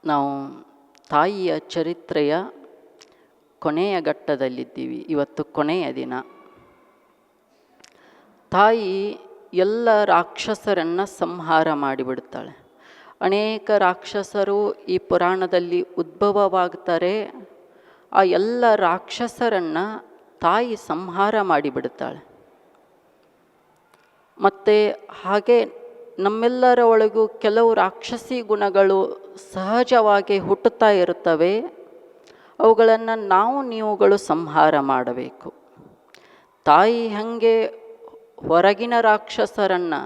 ನಾವು ತಾಯಿಯ ಚರಿತ್ರೆಯ ಕೊನೆಯ ಘಟ್ಟದಲ್ಲಿದ್ದೀವಿ. ಇವತ್ತು ಕೊನೆಯ ದಿನ. ತಾಯಿ ಎಲ್ಲ ರಾಕ್ಷಸರನ್ನು ಸಂಹಾರ ಮಾಡಿಬಿಡ್ತಾಳೆ. ಅನೇಕ ರಾಕ್ಷಸರು ಈ ಪುರಾಣದಲ್ಲಿ ಉದ್ಭವವಾಗ್ತಾರೆ. ಆ ಎಲ್ಲ ರಾಕ್ಷಸರನ್ನು ತಾಯಿ ಸಂಹಾರ ಮಾಡಿಬಿಡ್ತಾಳೆ. ಮತ್ತು ಹಾಗೆ ನಮ್ಮೆಲ್ಲರ ಒಳಗೂ ಕೆಲವು ರಾಕ್ಷಸಿ ಗುಣಗಳು ಸಹಜವಾಗಿ ಹುಟ್ಟುತ್ತಾ ಇರುತ್ತವೆ. ಅವುಗಳನ್ನು ನೀವುಗಳು ಸಂಹಾರ ಮಾಡಬೇಕು. ತಾಯಿ ಹಾಗೆ ಹೊರಗಿನ ರಾಕ್ಷಸರನ್ನು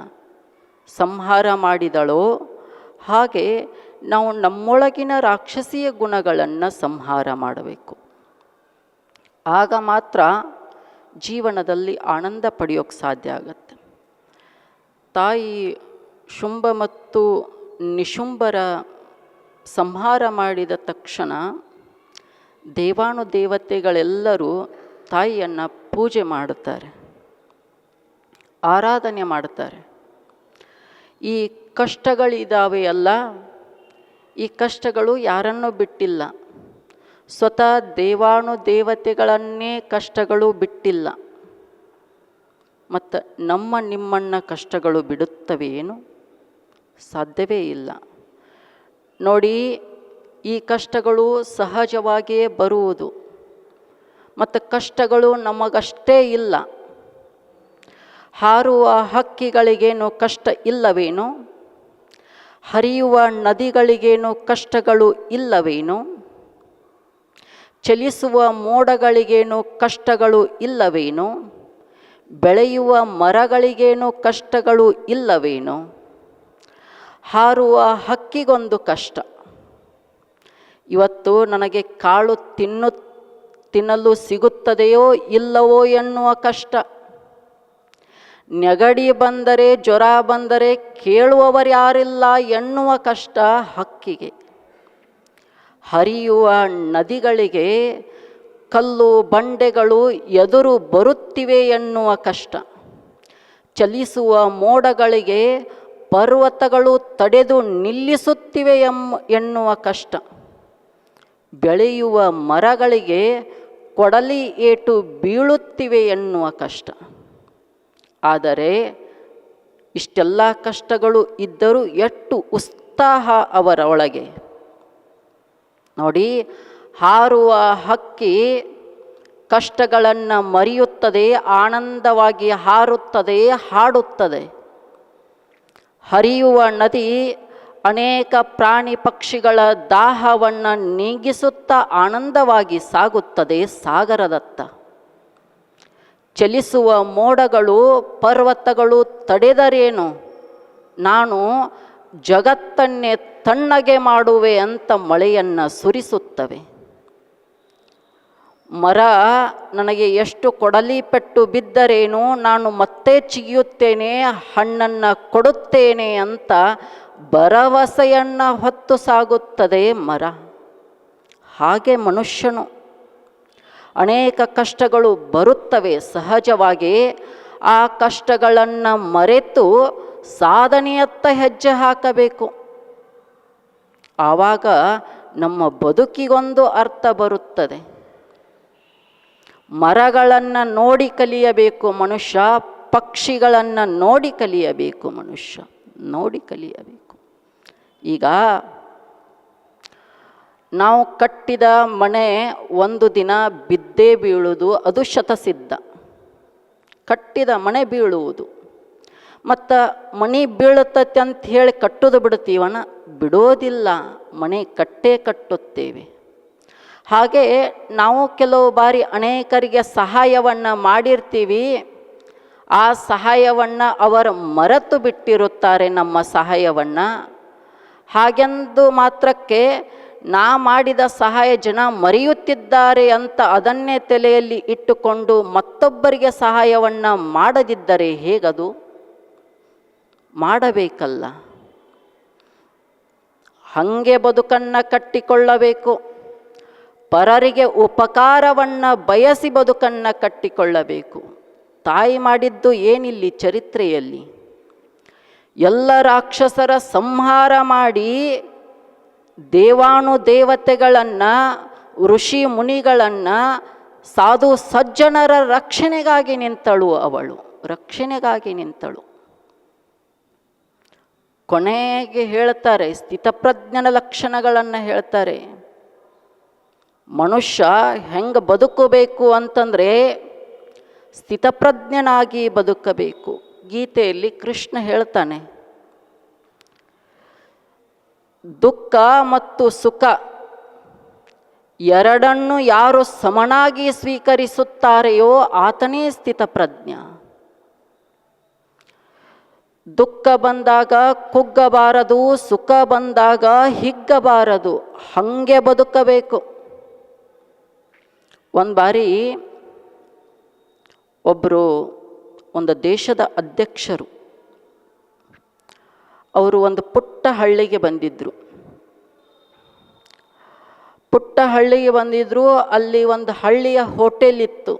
ಸಂಹಾರ ಮಾಡಿದಳೋ ಹಾಗೆ ನಾವು ನಮ್ಮೊಳಗಿನ ರಾಕ್ಷಸಿಯ ಗುಣಗಳನ್ನು ಸಂಹಾರ ಮಾಡಬೇಕು. ಆಗ ಮಾತ್ರ ಜೀವನದಲ್ಲಿ ಆನಂದ ಪಡೆಯೋಕ್ಕೆ ಸಾಧ್ಯ ಆಗತ್ತೆ. ತಾಯಿ ಶುಂಭ ಮತ್ತು ನಿಶುಂಭರ ಸಂಹಾರ ಮಾಡಿದ ತಕ್ಷಣ ದೇವಾನುದೇವತೆಗಳೆಲ್ಲರೂ ತಾಯಿಯನ್ನು ಪೂಜೆ ಮಾಡುತ್ತಾರೆ, ಆರಾಧನೆ ಮಾಡುತ್ತಾರೆ. ಈ ಕಷ್ಟಗಳಿದ್ದಾವೆ ಅಲ್ಲ, ಈ ಕಷ್ಟಗಳು ಯಾರನ್ನೂ ಬಿಟ್ಟಿಲ್ಲ. ಸ್ವತಃ ದೇವಾನುದೇವತೆಗಳನ್ನೇ ಕಷ್ಟಗಳು ಬಿಟ್ಟಿಲ್ಲ. ಮತ್ತು ನಿಮ್ಮನ್ನ ಕಷ್ಟಗಳು ಬಿಡುತ್ತವೇನು? ಸಾಧ್ಯವೇ ಇಲ್ಲ. ನೋಡಿ, ಈ ಕಷ್ಟಗಳು ಸಹಜವಾಗಿಯೇ ಬರುವುದು. ಮತ್ತು ಕಷ್ಟಗಳು ನಮಗಷ್ಟೇ ಇಲ್ಲ. ಹಾರುವ ಹಕ್ಕಿಗಳಿಗೇನು ಕಷ್ಟ ಇಲ್ಲವೇನು? ಹರಿಯುವ ನದಿಗಳಿಗೇನು ಕಷ್ಟಗಳು ಇಲ್ಲವೇನು? ಚಲಿಸುವ ಮೋಡಗಳಿಗೇನು ಕಷ್ಟಗಳು ಇಲ್ಲವೇನು? ಬೆಳೆಯುವ ಮರಗಳಿಗೇನು ಕಷ್ಟಗಳು ಇಲ್ಲವೇನು? ಹಾರುವ ಹಕ್ಕಿಗೊಂದು ಕಷ್ಟ. ಇವತ್ತು ನನಗೆ ಕಾಳು ತಿನ್ನಲು ಸಿಗುತ್ತದೆಯೋ ಇಲ್ಲವೋ ಎನ್ನುವ ಕಷ್ಟ. ನೆಗಡಿ ಬಂದರೆ, ಜ್ವರ ಬಂದರೆ ಕೇಳುವವರು ಯಾರಿಲ್ಲ ಎನ್ನುವ ಕಷ್ಟ ಹಕ್ಕಿಗೆ. ಹರಿಯುವ ನದಿಗಳಿಗೆ ಕಲ್ಲು ಬಂಡೆಗಳು ಎದುರು ಬರುತ್ತಿವೆ ಎನ್ನುವ ಕಷ್ಟ. ಚಲಿಸುವ ಮೋಡಗಳಿಗೆ ಪರ್ವತಗಳು ತಡೆದು ನಿಲ್ಲಿಸುತ್ತಿವೆ ಎನ್ನುವ ಕಷ್ಟ. ಬೆಳೆಯುವ ಮರಗಳಿಗೆ ಕೊಡಲಿ ಏಟು ಬೀಳುತ್ತಿವೆ ಎನ್ನುವ ಕಷ್ಟ. ಆದರೆ ಇಷ್ಟೆಲ್ಲ ಕಷ್ಟಗಳು ಇದ್ದರೂ ಎಷ್ಟು ಉತ್ಸಾಹ ಅವರ ಒಳಗೆ. ನೋಡಿ, ಹಾರುವ ಹಕ್ಕಿ ಕಷ್ಟಗಳನ್ನು ಮರೆಯುತ್ತದೆ, ಆನಂದವಾಗಿ ಹಾರುತ್ತದೆ, ಹಾಡುತ್ತದೆ. ಹರಿಯುವ ನದಿ ಅನೇಕ ಪ್ರಾಣಿ ಪಕ್ಷಿಗಳ ದಾಹವನ್ನು ನೀಗಿಸುತ್ತಾ ಆನಂದವಾಗಿ ಸಾಗುತ್ತದೆ ಸಾಗರದತ್ತ. ಚಲಿಸುವ ಮೋಡಗಳು ಪರ್ವತಗಳು ತಡೆದರೇನು, ನಾನು ಜಗತ್ತನ್ನೇ ತಣ್ಣಗೆ ಮಾಡುವೆ ಅಂತ ಮಳೆಯನ್ನು ಸುರಿಸುತ್ತವೆ. ಮರ ನನಗೆ ಎಷ್ಟು ಕೊಡಲಿ ಪೆಟ್ಟು ಬಿದ್ದರೇನು, ನಾನು ಮತ್ತೆ ಚಿಗಿಯುತ್ತೇನೆ, ಹಣ್ಣನ್ನು ಕೊಡುತ್ತೇನೆ ಅಂತ ಭರವಸೆಯನ್ನು ಹೊತ್ತು ಸಾಗುತ್ತದೆ ಮರ. ಹಾಗೆ ಮನುಷ್ಯನು ಅನೇಕ ಕಷ್ಟಗಳು ಬರುತ್ತವೆ ಸಹಜವಾಗಿ. ಆ ಕಷ್ಟಗಳನ್ನು ಮರೆತು ಸಾಧನೆಯತ್ತ ಹೆಜ್ಜೆ ಹಾಕಬೇಕು. ಆವಾಗ ನಮ್ಮ ಬದುಕಿಗೊಂದು ಅರ್ಥ ಬರುತ್ತದೆ. ಮರಗಳನ್ನು ನೋಡಿ ಕಲಿಯಬೇಕು ಮನುಷ್ಯ, ಪಕ್ಷಿಗಳನ್ನು ನೋಡಿ ಕಲಿಯಬೇಕು ಮನುಷ್ಯ, ನೋಡಿ ಕಲಿಯಬೇಕು. ಈಗ ನಾವು ಕಟ್ಟಿದ ಮನೆ ಒಂದು ದಿನ ಬಿದ್ದೇ ಬೀಳುವುದು, ಅದು ಶತಸಿದ್ಧ. ಕಟ್ಟಿದ ಮನೆ ಬೀಳುವುದು. ಮತ್ತು ಮನೆ ಬೀಳುತ್ತತ್ತೆ ಅಂತ ಹೇಳಿ ಕಟ್ಟೋದು ಬಿಡ್ತೀವನ? ಬಿಡೋದಿಲ್ಲ, ಮನೆ ಕಟ್ಟೇ ಕಟ್ಟುತ್ತೇವೆ. ಹಾಗೆ ನಾವು ಕೆಲವು ಬಾರಿ ಅನೇಕರಿಗೆ ಸಹಾಯವನ್ನು ಮಾಡಿರ್ತೀವಿ. ಆ ಸಹಾಯವನ್ನು ಅವರು ಮರೆತು ಬಿಟ್ಟಿರುತ್ತಾರೆ, ನಮ್ಮ ಸಹಾಯವನ್ನು. ಹಾಗೆಂದು ಮಾತ್ರಕ್ಕೆ ನಾ ಮಾಡಿದ ಸಹಾಯ ಜನ ಮರೆಯುತ್ತಿದ್ದಾರೆ ಅಂತ ಅದನ್ನೇ ತಲೆಯಲ್ಲಿ ಇಟ್ಟುಕೊಂಡು ಮತ್ತೊಬ್ಬರಿಗೆ ಸಹಾಯವನ್ನು ಮಾಡದಿದ್ದರೆ ಹೇಗದು? ಮಾಡಬೇಕಲ್ಲ. ಹಾಗೆ ಬದುಕನ್ನು ಕಟ್ಟಿಕೊಳ್ಳಬೇಕು. ಪರರಿಗೆ ಉಪಕಾರವನ್ನು ಬಯಸಿ ಬದುಕನ್ನು ಕಟ್ಟಿಕೊಳ್ಳಬೇಕು. ತಾಯಿ ಮಾಡಿದ್ದು ಏನಿಲ್ಲಿ ಚರಿತ್ರೆಯಲ್ಲಿ? ಎಲ್ಲ ರಾಕ್ಷಸರ ಸಂಹಾರ ಮಾಡಿ ದೇವಾನುದೇವತೆಗಳನ್ನು, ಋಷಿ ಮುನಿಗಳನ್ನು, ಸಾಧು ಸಜ್ಜನರ ರಕ್ಷಣೆಗಾಗಿ ನಿಂತಳು ಅವಳು, ರಕ್ಷಣೆಗಾಗಿ ನಿಂತಳು. ಕೊನೆಗೆ ಹೇಳ್ತಾರೆ, ಸ್ಥಿತಪ್ರಜ್ಞನ ಲಕ್ಷಣಗಳನ್ನು ಹೇಳ್ತಾರೆ. ಮನುಷ್ಯ ಹೆಂಗೆ ಬದುಕಬೇಕು ಅಂತಂದರೆ ಸ್ಥಿತಪ್ರಜ್ಞನಾಗಿ ಬದುಕಬೇಕು. ಗೀತೆಯಲ್ಲಿ ಕೃಷ್ಣ ಹೇಳ್ತಾನೆ, ದುಃಖ ಮತ್ತು ಸುಖ ಎರಡನ್ನು ಯಾರು ಸಮನಾಗಿ ಸ್ವೀಕರಿಸುತ್ತಾರೆಯೋ ಆತನೇ ಸ್ಥಿತಪ್ರಜ್ಞ. ದುಃಖ ಬಂದಾಗ ಕುಗ್ಗಬಾರದು, ಸುಖ ಬಂದಾಗ ಹಿಗ್ಗಬಾರದು, ಹಾಗೆ ಬದುಕಬೇಕು. ಒಂದು ಬಾರಿ ಒಬ್ಬರು ಒಂದು ದೇಶದ ಅಧ್ಯಕ್ಷರು, ಅವರು ಒಂದು ಪುಟ್ಟ ಹಳ್ಳಿಗೆ ಬಂದಿದ್ದರು. ಪುಟ್ಟ ಹಳ್ಳಿಗೆ ಬಂದಿದ್ದರು. ಅಲ್ಲಿ ಒಂದು ಹಳ್ಳಿಯ ಹೋಟೆಲ್ ಇತ್ತು.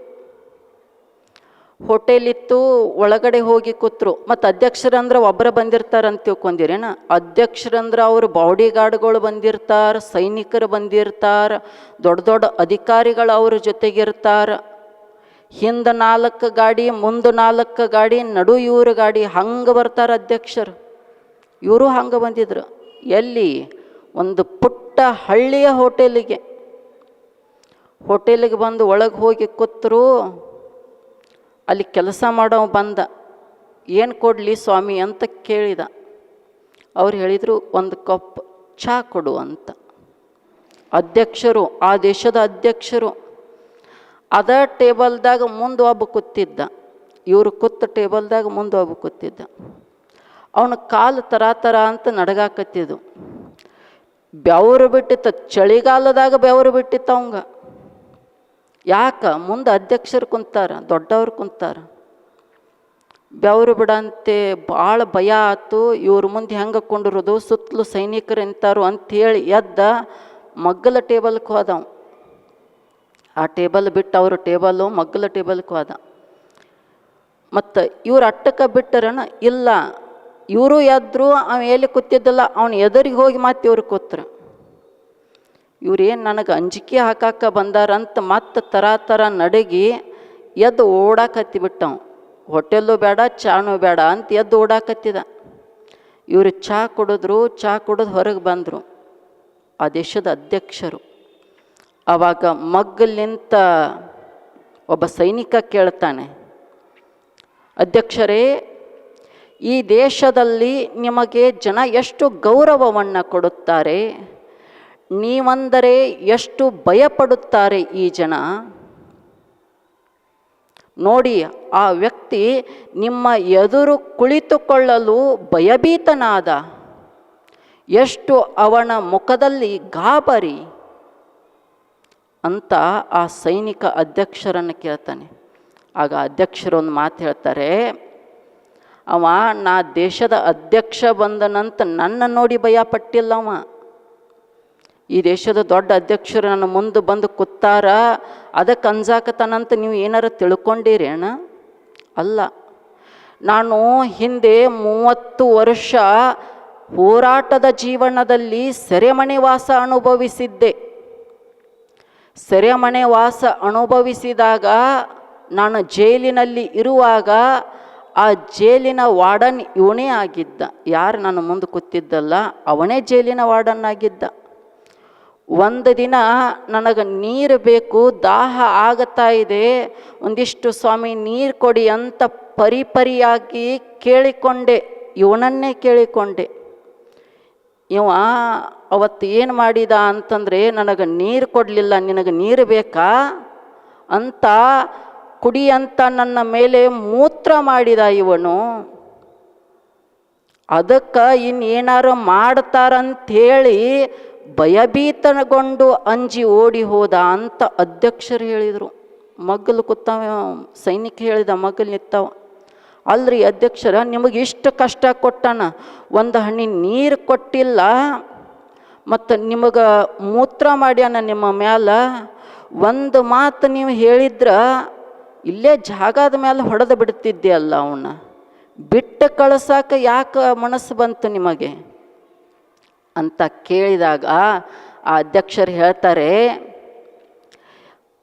ಒಳಗಡೆ ಹೋಗಿ ಕೂತ್ರು. ಮತ್ತು ಅಧ್ಯಕ್ಷರಂದ್ರೆ ಒಬ್ಬರ ಬಂದಿರ್ತಾರಂತ ತಿಳ್ಕೊಂಡಿರೇನ? ಅಧ್ಯಕ್ಷರಂದ್ರೆ ಅವರು ಬಾಡಿ ಗಾರ್ಡ್ಗಳು ಬಂದಿರ್ತಾರೆ, ಸೈನಿಕರು ಬಂದಿರ್ತಾರೆ, ದೊಡ್ಡ ದೊಡ್ಡ ಅಧಿಕಾರಿಗಳು ಅವ್ರ ಜೊತೆಗಿರ್ತಾರೆ. ಹಿಂದೆ 4 ಗಾಡಿ, ಮುಂದೆ 4 ಗಾಡಿ, ನಡು ಇವ್ರ ಗಾಡಿ, ಹಂಗೆ ಬರ್ತಾರೆ ಅಧ್ಯಕ್ಷರು. ಇವರು ಹಂಗೆ ಬಂದಿದ್ರು. ಎಲ್ಲಿ? ಒಂದು ಪುಟ್ಟ ಹಳ್ಳಿಯ ಹೋಟೆಲಿಗೆ ಬಂದು ಒಳಗೆ ಹೋಗಿ ಕೂತರು. ಅಲ್ಲಿ ಕೆಲಸ ಮಾಡೋ ಬಂದ, ಏನು ಕೊಡಲಿ ಸ್ವಾಮಿ ಅಂತ ಕೇಳಿದ. ಅವ್ರು ಹೇಳಿದರು, ಒಂದು ಕಪ್ ಚಹಾ ಕೊಡು ಅಂತ. ಅಧ್ಯಕ್ಷರು, ಆ ದೇಶದ ಅಧ್ಯಕ್ಷರು. ಅದ ಟೇಬಲ್ದಾಗ ಮುಂದೆ ಒಬ್ಬ ಕೂತಿದ್ದ, ಇವರು ಕೂತ ಟೇಬಲ್ದಾಗ ಮುಂದೆ ಒಬ್ಬ ಕೂತಿದ್ದ. ಅವನ ಕಾಲು ತರ ಅಂತ ನಡಗಾಕತ್ತಿದ್ದು. ಬೆವರು ಬಿಟ್ಟಿತ್ತು, ಚಳಿಗಾಲದಾಗ ಬೆವರು ಬಿಟ್ಟಿತ್ತು ಅವಂಗ. ಯಾಕೆ? ಮುಂದೆ ಅಧ್ಯಕ್ಷರು ಕುಂತಾರ, ದೊಡ್ಡವ್ರು ಕುಂತಾರ. ಬೆವರು ಬಿಡಂತೆ ಭಾಳ ಭಯ ಆಯ್ತು. ಇವ್ರ ಮುಂದೆ ಹೆಂಗೆ ಕೊಂಡಿರೋದು, ಸುತ್ತಲೂ ಸೈನಿಕರು ನಿಂತಾರು ಅಂಥೇಳಿ ಎದ್ದ ಮಗ್ಗಲ ಟೇಬಲ್ಗೆ ಹೋದವ. ಆ ಟೇಬಲ್ ಬಿಟ್ಟು ಅವ್ರ ಟೇಬಲು ಮಗ್ಗಲ ಟೇಬಲ್ಗೆ ಹೋದ. ಮತ್ತು ಇವ್ರು ಅಟ್ಟಕ್ಕೆ ಬಿಟ್ಟರನ ಇಲ್ಲ, ಇವರು ಎದ್ರು. ಅವ ಎಲ್ಲಿ ಕೂತಿದ್ದಲ್ಲ ಅವನು ಎದುರಿಗೆ ಹೋಗಿ ಮತ್ತೆ ಇವ್ರು ಕೂತ್ರು. ಇವ್ರೇನು ನನಗೆ ಅಂಜಿಕೆ ಹಾಕಾಕ ಬಂದಾರಂತ ಮತ್ತೆ ತರ ನಡಗಿ ಎದ್ದು ಓಡಾಕತ್ತಿಬಿಟ್ಟವ. ಹೋಟೆಲ್ಲು ಬೇಡ, ಚಾನು ಬೇಡ ಅಂತ ಎದ್ದು ಓಡಾಕತ್ತಿದ. ಇವರು ಚಹಾ ಕುಡಿದ್ರು. ಚಹಾ ಕುಡಿದು ಹೊರಗೆ ಬಂದರು ಆ ದೇಶದ ಅಧ್ಯಕ್ಷರು. ಆವಾಗ ಮಗ್ಗಲಿಂತ ಒಬ್ಬ ಸೈನಿಕ ಕೇಳ್ತಾನೆ, ಅಧ್ಯಕ್ಷರೇ, ಈ ದೇಶದಲ್ಲಿ ನಿಮಗೆ ಜನ ಎಷ್ಟು ಗೌರವವನ್ನು ಕೊಡುತ್ತಾರೆ, ನೀವಂದರೆ ಎಷ್ಟು ಭಯಪಡುತ್ತಾರೆ ಈ ಜನ. ನೋಡಿ, ಆ ವ್ಯಕ್ತಿ ನಿಮ್ಮ ಎದುರು ಕುಳಿತುಕೊಳ್ಳಲು ಭಯಭೀತನಾದ, ಎಷ್ಟು ಅವನ ಮುಖದಲ್ಲಿ ಗಾಬರಿ ಅಂತ ಆ ಸೈನಿಕ ಅಧ್ಯಕ್ಷರನ್ನು ಕೇಳ್ತಾನೆ. ಆಗ ಅಧ್ಯಕ್ಷರು ಒಂದು ಮಾತು ಹೇಳ್ತಾರೆ, ಅವ ನಾ ದೇಶದ ಅಧ್ಯಕ್ಷ ಬಂದನಂತ ನನ್ನ ನೋಡಿ ಭಯ ಪಟ್ಟಿಲ್ಲವ. ಈ ದೇಶದ ದೊಡ್ಡ ಅಧ್ಯಕ್ಷರು ನನ್ನ ಮುಂದೆ ಬಂದು ಕೂತಾರ, ಅದಕ್ಕೆ ಅಂಜಾಕತಾನಂತ ನೀವು ಏನಾರ ತಿಳ್ಕೊಂಡಿರೇಣ? ಅಲ್ಲ, ನಾನು ಹಿಂದೆ 30 ವರ್ಷ ಹೋರಾಟದ ಜೀವನದಲ್ಲಿ ಸೆರೆಮನೆ ವಾಸ ಅನುಭವಿಸಿದ್ದೆ. ಸೆರೆಮನೆ ವಾಸ ಅನುಭವಿಸಿದಾಗ ನಾನು ಜೈಲಿನಲ್ಲಿ ಇರುವಾಗ ಆ ಜೈಲಿನ ವಾರ್ಡನ್ ಇವನೇ ಆಗಿದ್ದ. ಯಾರು ನಾನು ಮುಂದೆ ಕೂತಿದ್ದಲ್ಲ ಅವನೇ ಜೈಲಿನ ವಾರ್ಡನ್ ಆಗಿದ್ದ. ಒಂದು ದಿನ ನನಗೆ ನೀರು ಬೇಕು, ದಾಹ ಆಗತ್ತಾ ಇದೆ, ಒಂದಿಷ್ಟು ಸ್ವಾಮಿ ನೀರು ಕೊಡಿ ಅಂತ ಪರಿಯಾಗಿ ಕೇಳಿಕೊಂಡೆ. ಇವನನ್ನೇ ಕೇಳಿಕೊಂಡೆ. ಇವ ಅವತ್ತು ಏನು ಮಾಡಿದ ಅಂತಂದರೆ, ನನಗೆ ನೀರು ಕೊಡಲಿಲ್ಲ, ನಿನಗೆ ನೀರು ಬೇಕಾ ಅಂತ ಕುಡಿ ಅಂತ ನನ್ನ ಮೇಲೆ ಮೂತ್ರ ಮಾಡಿದ ಇವನು. ಅದಕ್ಕೆ ಇನ್ನೇನಾರು ಮಾಡ್ತಾರಂಥೇಳಿ ಭಯಭೀತಗೊಂಡು ಅಂಜಿ ಓಡಿ ಹೋದ ಅಂತ ಅಧ್ಯಕ್ಷರು ಹೇಳಿದರು. ಮಗ್ಗಲು ಕೂತಾವ ಸೈನಿಕ ಹೇಳಿದ, ಮಗ್ಗಲು ನಿಂತಾವ. ಅಲ್ರಿ ಅಧ್ಯಕ್ಷರ, ನಿಮಗೆ ಇಷ್ಟು ಕಷ್ಟ ಕೊಟ್ಟಾನ, ಒಂದು ಹನಿ ನೀರು ಕೊಟ್ಟಿಲ್ಲ, ಮತ್ತು ನಿಮಗೆ ಮೂತ್ರ ಮಾಡ್ಯಾನ ನಿಮ್ಮ ಮ್ಯಾಲ. ಒಂದು ಮಾತು ನೀವು ಹೇಳಿದ್ರೆ ಇಲ್ಲೇ ಜಾಗದ ಮೇಲೆ ಹೊಡೆದು ಬಿಡ್ತಿದ್ದೆ ಅಲ್ಲ, ಅವನ್ನ ಬಿಟ್ಟು ಕಳ್ಸಕ್ಕೆ ಯಾಕೆ ಮನಸ್ಸು ಬಂತು ನಿಮಗೆ ಅಂತ ಕೇಳಿದಾಗ ಆ ಅಧ್ಯಕ್ಷರು ಹೇಳ್ತಾರೆ,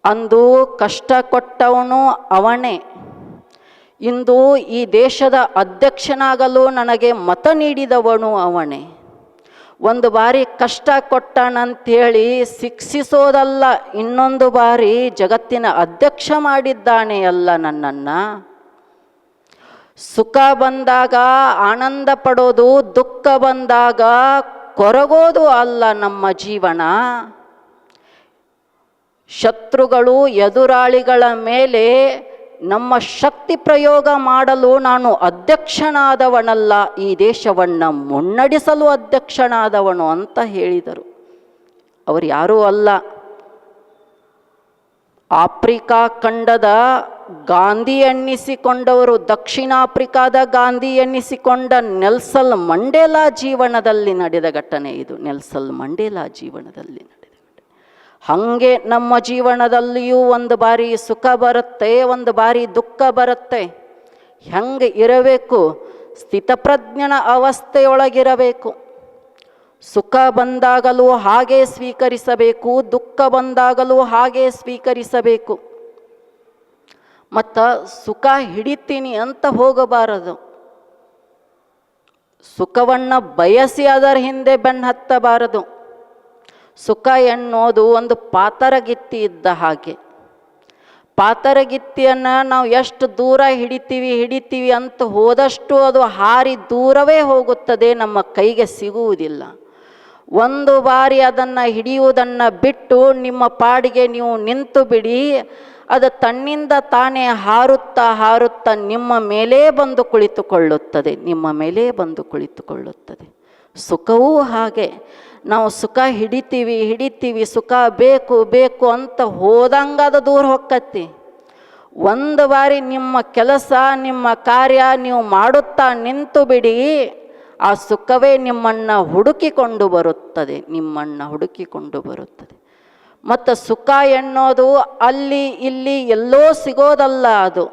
ಅಂದು ಕಷ್ಟ ಕೊಟ್ಟವನು ಅವನೇ, ಇಂದು ಈ ದೇಶದ ಅಧ್ಯಕ್ಷನಾಗಲು ನನಗೆ ಮತ ನೀಡಿದವನು ಅವನೇ. ಒಂದು ಬಾರಿ ಕಷ್ಟ ಕೊಟ್ಟನಂಥೇಳಿ ಶಿಕ್ಷಿಸೋದಲ್ಲ, ಇನ್ನೊಂದು ಬಾರಿ ಜಗತ್ತಿನ ಅಧ್ಯಕ್ಷ ಮಾಡಿದ್ದಾನೆ ಅಲ್ಲ ನನ್ನನ್ನು. ಸುಖ ಬಂದಾಗ ಆನಂದ ಪಡೋದು, ದುಃಖ ಬಂದಾಗ ಕೊರಗೋದು ಅಲ್ಲ ನಮ್ಮ ಜೀವನ. ಶತ್ರುಗಳು ಎದುರಾಳಿಗಳ ಮೇಲೆ ನಮ್ಮ ಶಕ್ತಿ ಪ್ರಯೋಗ ಮಾಡಲು ನಾನು ಅಧ್ಯಕ್ಷನಾದವನಲ್ಲ, ಈ ದೇಶವನ್ನು ಮುನ್ನಡೆಸಲು ಅಧ್ಯಕ್ಷನಾದವನು ಅಂತ ಹೇಳಿದರು. ಅವರು ಯಾರೂ ಅಲ್ಲ, ಆಫ್ರಿಕಾ ಖಂಡದ ಗಾಂಧಿ ಎನ್ನಿಸಿಕೊಂಡವರು, ದಕ್ಷಿಣ ಆಫ್ರಿಕಾದ ಗಾಂಧಿ ಎನ್ನಿಸಿಕೊಂಡ ನೆಲ್ಸನ್ ಮಂಡೇಲಾ ಜೀವನದಲ್ಲಿ ನಡೆದ ಘಟನೆ ಇದು. ನೆಲ್ಸನ್ ಮಂಡೇಲಾ ಜೀವನದಲ್ಲಿ ನಡೆದ ಘಟನೆ. ಹಾಗೆ ನಮ್ಮ ಜೀವನದಲ್ಲಿಯೂ ಒಂದು ಬಾರಿ ಸುಖ ಬರುತ್ತೆ, ಒಂದು ಬಾರಿ ದುಃಖ ಬರುತ್ತೆ. ಹೆಂಗೆ ಇರಬೇಕು? ಸ್ಥಿತಪ್ರಜ್ಞನ ಅವಸ್ಥೆಯೊಳಗಿರಬೇಕು. ಸುಖ ಬಂದಾಗಲೂ ಹಾಗೆ ಸ್ವೀಕರಿಸಬೇಕು, ದುಃಖ ಬಂದಾಗಲೂ ಹಾಗೆ ಸ್ವೀಕರಿಸಬೇಕು. ಮತ್ತು ಸುಖ ಹಿಡಿತೀನಿ ಅಂತ ಹೋಗಬಾರದು. ಸುಖವನ್ನು ಬಯಸಿ ಅದರ ಹಿಂದೆ ಬೆನ್ನು ಹತ್ತಬಾರದು. ಸುಖ ಎನ್ನೋದು ಒಂದು ಪಾತರಗಿತ್ತಿ ಇದ್ದ ಹಾಗೆ. ಪಾತರಗಿತ್ತಿಯನ್ನು ನಾವು ಎಷ್ಟು ದೂರ ಹಿಡಿತೀವಿ ಅಂತ ಹೋದಷ್ಟು ಅದು ಹಾರಿ ದೂರವೇ ಹೋಗುತ್ತದೆ, ನಮ್ಮ ಕೈಗೆ ಸಿಗುವುದಿಲ್ಲ. ಒಂದು ಬಾರಿ ಅದನ್ನು ಹಿಡಿಯುವುದನ್ನು ಬಿಟ್ಟು ನಿಮ್ಮ ಪಾಡಿಗೆ ನೀವು ನಿಂತು ಬಿಡಿ, ಅದು ತನ್ನಿಂದ ತಾನೇ ಹಾರುತ್ತಾ ನಿಮ್ಮ ಮೇಲೇ ಬಂದು ಕುಳಿತುಕೊಳ್ಳುತ್ತದೆ, ನಿಮ್ಮ ಮೇಲೇ ಬಂದು ಕುಳಿತುಕೊಳ್ಳುತ್ತದೆ. ಸುಖವೂ ಹಾಗೆ. ನಾವು ಸುಖ ಹಿಡಿತೀವಿ, ಸುಖ ಬೇಕು ಅಂತ ಹೋದಂಗೆ ಅದು ದೂರ ಹೊಕ್ಕತ್ತಿ. ಒಂದು ಬಾರಿ ನಿಮ್ಮ ಕೆಲಸ, ನಿಮ್ಮ ಕಾರ್ಯ ನೀವು ಮಾಡುತ್ತಾ ನಿಂತು ಬಿಡಿ, ಆ ಸುಖವೇ ನಿಮ್ಮನ್ನು ಹುಡುಕಿಕೊಂಡು ಬರುತ್ತದೆ, ಮತ್ತು ಸುಖ ಎನ್ನೋದು ಅಲ್ಲಿ ಇಲ್ಲಿ ಎಲ್ಲೋ ಸಿಗೋದಲ್ಲ. ಅದು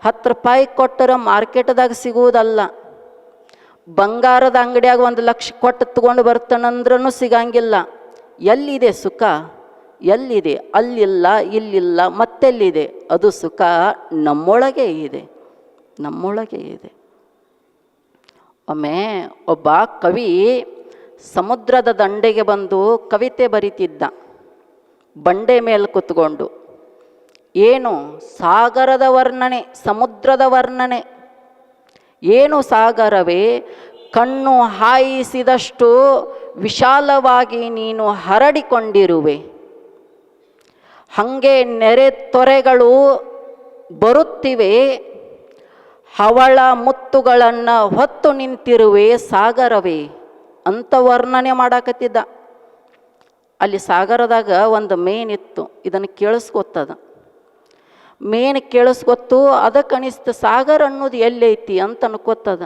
10 ರೂಪಾಯಿ ಕೊಟ್ಟರೆ ಮಾರ್ಕೆಟ್ದಾಗ ಸಿಗುವುದಲ್ಲ. ಬಂಗಾರದ ಅಂಗಡಿಯಾಗ 1 ಲಕ್ಷ ಕೊಟ್ಟು ತಗೊಂಡು ಬರ್ತಾನಂದ್ರೂ ಸಿಗಂಗಿಲ್ಲ. ಎಲ್ಲಿದೆ ಸುಖ? ಎಲ್ಲಿದೆ? ಅಲ್ಲಿಲ್ಲ, ಇಲ್ಲಿಲ್ಲ, ಮತ್ತೆಲ್ಲಿದೆ? ಅದು ಸುಖ ನಮ್ಮೊಳಗೆ ಇದೆ. ಒಮ್ಮೆ ಒಬ್ಬ ಕವಿ ಸಮುದ್ರದ ದಂಡೆಗೆ ಬಂದು ಕವಿತೆ ಬರೀತಿದ್ದ, ಬಂಡೆ ಮೇಲೆ ಕೂತ್ಕೊಂಡು. ಏನು? ಸಾಗರದ ವರ್ಣನೆ, ಸಮುದ್ರದ ವರ್ಣನೆ. ಏನು ಸಾಗರವೇ? ಕಣ್ಣು ಹಾಯಿಸಿದಷ್ಟು ವಿಶಾಲವಾಗಿ ನೀನು ಹರಡಿಕೊಂಡಿರುವೆ. ಹಾಗೆ ನೆರೆ ತೊರೆಗಳು ಬರುತ್ತಿವೆ, ಹವಳ ಮುತ್ತುಗಳನ್ನು ಹೊತ್ತು ನಿಂತಿರುವೆ ಸಾಗರವೇ ಅಂತ ವರ್ಣನೆ ಮಾಡಾಕತ್ತಿದ್ದ. ಅಲ್ಲಿ ಸಾಗರದಾಗ ಒಂದು ಮೇನ್ ಇತ್ತು, ಇದನ್ನು ಕೇಳಿಸ್ಕೊತದ. ಮೇನ್ ಕೇಳಿಸ್ಕೊತ್ತು, ಅದಕ್ಕೆ ಅನಿಸ್ತು ಸಾಗರ ಅನ್ನೋದು ಎಲ್ಲೈತಿ ಅಂತ ಅನ್ಕೋತದ.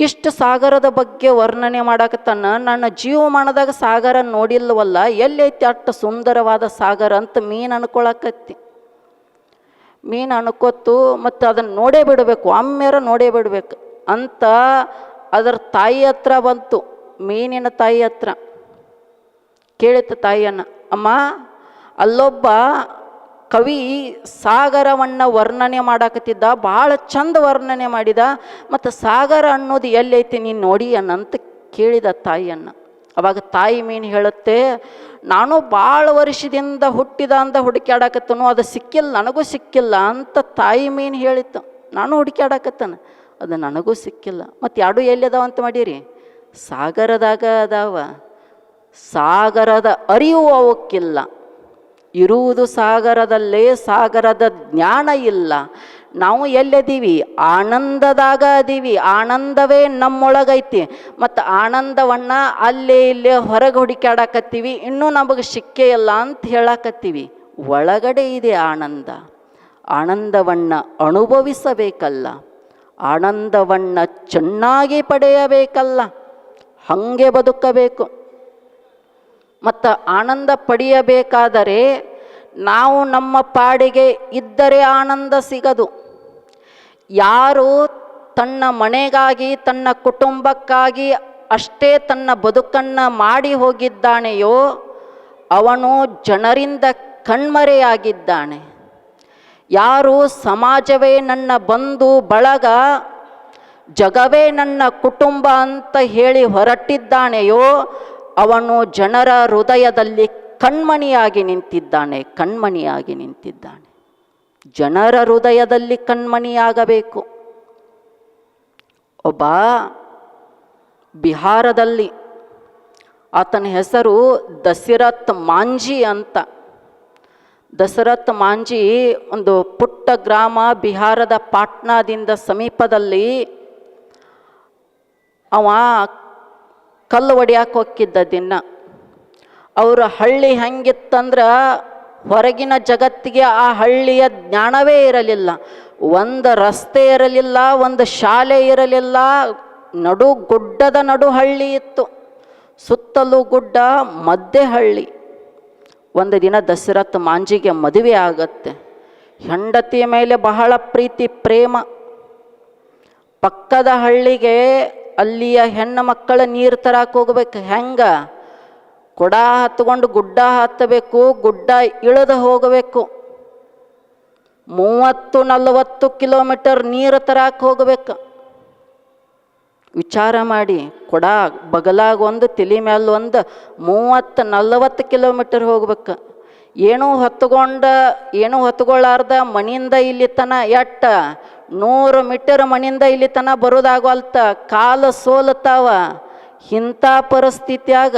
ಇಷ್ಟು ಸಾಗರದ ಬಗ್ಗೆ ವರ್ಣನೆ ಮಾಡಾಕತ್ತಾನ, ನನ್ನ ಜೀವಮಾನದಾಗ ಸಾಗರ ನೋಡಿಲ್ವಲ್ಲ, ಎಲ್ಲೈತಿ ಅಷ್ಟು ಸುಂದರವಾದ ಸಾಗರ ಅಂತ ಮೀನು ಅನ್ಕೊಳಕತ್ತಿ. ಮೀನು ಅನ್ಕೊತ್ತು, ಮತ್ತು ಅದನ್ನು ನೋಡೇ ಬಿಡಬೇಕು, ಒಮ್ಮೆರ ನೋಡೇ ಬಿಡಬೇಕು ಅಂತ ಅದರ ತಾಯಿ ಹತ್ರ ಬಂತು. ಮೀನಿನ ತಾಯಿ ಹತ್ರ ಕೇಳಿತು ತಾಯಿಯನ್ನು, ಅಮ್ಮ ಅಲ್ಲೊಬ್ಬ ಕವಿ ಸಾಗರವನ್ನು ವರ್ಣನೆ ಮಾಡಾಕತ್ತಿದ್ದ, ಭಾಳ ಚಂದ ವರ್ಣನೆ ಮಾಡಿದ, ಮತ್ತು ಸಾಗರ ಅನ್ನೋದು ಎಲ್ಲೈತಿ ನೀನು ನೋಡಿ ಅನ್ನಂತ ಕೇಳಿದ ತಾಯಿಯನ್ನು. ಅವಾಗ ತಾಯಿ ಮೀನು ಹೇಳುತ್ತೆ, ನಾನು ಭಾಳ ವರ್ಷದಿಂದ ಹುಟ್ಟಿದ ಹುಡುಕ್ಯಾಡಕತ್ತನು, ಅದು ಸಿಕ್ಕಿಲ್ಲ, ನನಗೂ ಸಿಕ್ಕಿಲ್ಲ ಅಂತ ತಾಯಿ ಮೀನು ಹೇಳಿತ್ತು. ನಾನು ಹುಡುಕ್ಯಾಡಕತ್ತನ, ಅದು ನನಗೂ ಸಿಕ್ಕಿಲ್ಲ. ಮತ್ತು ಎರಡು ಎಲ್ಲಿ ಅದಾವ ಅಂತ ಮಾಡೀರಿ? ಸಾಗರದಾಗ ಅದಾವ. ಸಾಗರದ ಅರಿವು ಅವಕ್ಕಿಲ್ಲ. ಇರುವುದು ಸಾಗರದಲ್ಲೇ, ಸಾಗರದ ಜ್ಞಾನ ಇಲ್ಲ. ನಾವು ಎಲ್ಲದೀವಿ? ಆನಂದದಾಗ ಅದೀವಿ. ಆನಂದವೇ ನಮ್ಮೊಳಗೈತಿ. ಮತ್ತು ಆನಂದವನ್ನು ಅಲ್ಲೇ ಇಲ್ಲೇ ಹೊರಗೆ ಹುಡುಕ್ಯಾಡಕತ್ತೀವಿ, ಇನ್ನೂ ನಮಗೆ ಸಿಕ್ಕೇ ಇಲ್ಲ ಅಂತ ಹೇಳಕತ್ತೀವಿ. ಒಳಗಡೆ ಇದೆ ಆನಂದ. ಆನಂದವನ್ನು ಅನುಭವಿಸಬೇಕಲ್ಲ, ಆನಂದವನ್ನು ಚೆನ್ನಾಗಿ ಪಡೆಯಬೇಕಲ್ಲ, ಹಾಗೆ ಬದುಕಬೇಕು. ಮತ್ತು ಆನಂದ ಪಡೆಯಬೇಕಾದರೆ ನಾವು ನಮ್ಮ ಪಾಡಿಗೆ ಇದ್ದರೆ ಆನಂದ ಸಿಗದು. ಯಾರು ತನ್ನ ಮನೆಗಾಗಿ, ತನ್ನ ಕುಟುಂಬಕ್ಕಾಗಿ ಅಷ್ಟೇ ತನ್ನ ಬದುಕನ್ನು ಮಾಡಿ ಹೋಗಿದ್ದಾನೆಯೋ ಅವನು ಜನರಿಂದ ಕಣ್ಮರೆಯಾಗಿದ್ದಾನೆ. ಯಾರು ಸಮಾಜವೇ ನನ್ನ ಬಂಧು ಬಳಗ, ಜಗವೇ ನನ್ನ ಕುಟುಂಬ ಅಂತ ಹೇಳಿ ಹೊರಟಿದ್ದಾನೆಯೋ ಅವನು ಜನರ ಹೃದಯದಲ್ಲಿ ಕಣ್ಮಣಿಯಾಗಿ ನಿಂತಿದ್ದಾನೆ. ಕಣ್ಮಣಿಯಾಗಿ ನಿಂತಿದ್ದಾನೆ. ಜನರ ಹೃದಯದಲ್ಲಿ ಕಣ್ಮಣಿಯಾಗಬೇಕು. ಒಬ್ಬ ಬಿಹಾರದಲ್ಲಿ, ಆತನ ಹೆಸರು ದಶರಥ್ ಮಾಂಜಿ ಅಂತ. ದಶರಥ್ ಮಾಂಜಿ ಒಂದು ಪುಟ್ಟ ಗ್ರಾಮ, ಬಿಹಾರದ ಪಾಟ್ನಾದಿಂದ ಸಮೀಪದಲ್ಲಿ. ಅವ ಕಲ್ಲು ಹೊಡಿಯಾಕೆ ಹೋಗಿದ್ದ ದಿನ. ಅವರ ಹಳ್ಳಿ ಹೆಂಗಿತ್ತಂದ್ರೆ ಹೊರಗಿನ ಜಗತ್ತಿಗೆ ಆ ಹಳ್ಳಿಯ ಜ್ಞಾನವೇ ಇರಲಿಲ್ಲ. ಒಂದು ರಸ್ತೆ ಇರಲಿಲ್ಲ, ಒಂದು ಶಾಲೆ ಇರಲಿಲ್ಲ. ಗುಡ್ಡದ ನಡು ಹಳ್ಳಿ ಇತ್ತು, ಸುತ್ತಲೂ ಗುಡ್ಡ, ಮಧ್ಯೆ ಹಳ್ಳಿ. ಒಂದು ದಿನ ದಶರಥ್ ಮಾಂಜಿಗೆ ಮದುವೆ ಆಗತ್ತೆ. ಹೆಂಡತಿಯ ಮೇಲೆ ಬಹಳ ಪ್ರೀತಿ ಪ್ರೇಮ. ಪಕ್ಕದ ಹಳ್ಳಿಗೆ ಅಲ್ಲಿಯ ಹೆಣ್ಣು ಮಕ್ಕಳ ನೀರು ತರಕ್ಕೆ ಹೋಗ್ಬೇಕು. ಹೆಂಗ? ಕೊಡ ಹತ್ಕೊಂಡು ಗುಡ್ಡ ಹತ್ತಬೇಕು, ಗುಡ್ಡ ಇಳಿದು ಹೋಗಬೇಕು. 30-40 ಕಿಲೋಮೀಟರ್ ನೀರು ತರಕ್ಕೆ ಹೋಗ್ಬೇಕು. ವಿಚಾರ ಮಾಡಿ, ಕೊಡ ಬಗಲಾಗ ಒಂದು, ತಲೆ ಮೇಲೆ ಒಂದು, 30-40 ಕಿಲೋಮೀಟರ್ ಹೋಗ್ಬೇಕು. ಏನೂ ಹೊತ್ಕೊಳ್ಳಾರ್ದ ಮನೆಯಿಂದ ಇಲ್ಲಿ ತನ 100 ಮೀಟರ್ ಮನೆಯಿಂದ ಇಲ್ಲಿ ತನ ಬರೋದಾಗಲ್ತ, ಕಾಲು ಸೋಲತಾವ. ಇಂಥ ಪರಿಸ್ಥಿತಿಯಾಗ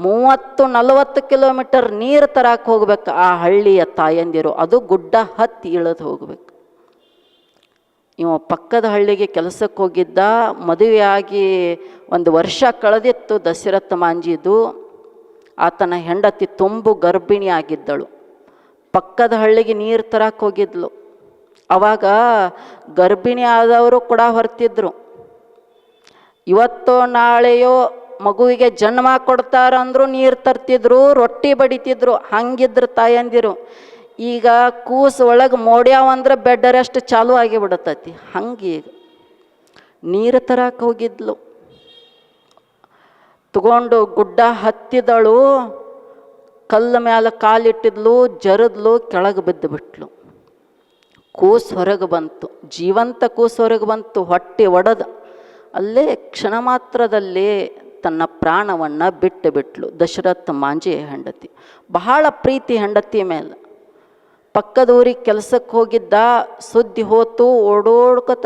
30-40 ಕಿಲೋಮೀಟರ್ ನೀರು ತರಕ್ಕೆ ಹೋಗ್ಬೇಕು ಆ ಹಳ್ಳಿಯ ತಾಯಂದಿರು. ಅದು ಗುಡ್ಡ ಹತ್ತಿ ಇಳಿದು ಹೋಗ್ಬೇಕು. ಇವ ಪಕ್ಕದ ಹಳ್ಳಿಗೆ ಕೆಲಸಕ್ಕೆ ಹೋಗಿದ್ದ. ಮದುವೆಯಾಗಿ 1 ವರ್ಷ ಕಳೆದಿತ್ತು ದಶರಥ ಮಾಂಜಿದು. ಆತನ ಹೆಂಡತಿ ತುಂಬು ಗರ್ಭಿಣಿ ಆಗಿದ್ದಳು. ಪಕ್ಕದ ಹಳ್ಳಿಗೆ ನೀರು ತರಕ್ಕೆ ಹೋಗಿದ್ಲು. ಆವಾಗ ಗರ್ಭಿಣಿ ಆದವರು ಕೂಡ ಹೊರ್ತಿದ್ರು. ಇವತ್ತೋ ನಾಳೆಯೋ ಮಗುವಿಗೆ ಜನ್ಮ ಕೊಡ್ತಾರಂದ್ರು ನೀರು ತರ್ತಿದ್ರು, ರೊಟ್ಟಿ ಬಡಿತಿದ್ರು. ಹಂಗಿದ್ರು ತಾಯಂದಿರು. ಈಗ ಕೂಸು ಒಳಗೆ ಮೋಡ್ಯಾವಂದ್ರೆ ಬೆಡ್ ರೆಸ್ಟ್ ಚಾಲು ಆಗಿಬಿಡತೈತಿ. ಹಂಗೀಗ ನೀರು ತರಕ್ಕೆ ಹೋಗಿದ್ಲು. ತಗೊಂಡು ಗುಡ್ಡ ಹತ್ತಿದಳು. ಕಲ್ಲು ಮ್ಯಾಲ ಕಾಲಿಟ್ಟಿದ್ಲು, ಜರದ್ಲು, ಕೆಳಗೆ ಬಿದ್ದು ಬಿಟ್ಲು. ಕೂಸು ಹೊರಗೆ ಬಂತು, ಜೀವಂತ ಕೂಸು ಹೊರಗೆ ಬಂತು. ಹೊಟ್ಟೆ ಒಡೆದ ಅಲ್ಲೇ ಕ್ಷಣ ಮಾತ್ರದಲ್ಲೇ ತನ್ನ ಪ್ರಾಣವನ್ನು ಬಿಟ್ಟು ಬಿಟ್ಲು ದಶರಥ ಮಾಂಜಿ ಹೆಂಡತಿ. ಬಹಳ ಪ್ರೀತಿ ಹೆಂಡತಿ ಮೇಲೆ. ಪಕ್ಕದ ಊರಿಗೆ ಕೆಲಸಕ್ಕೆ ಹೋಗಿದ್ದ. ಸುದ್ದಿ ಹೋತು, ಓಡೋಡ್ಕೊತ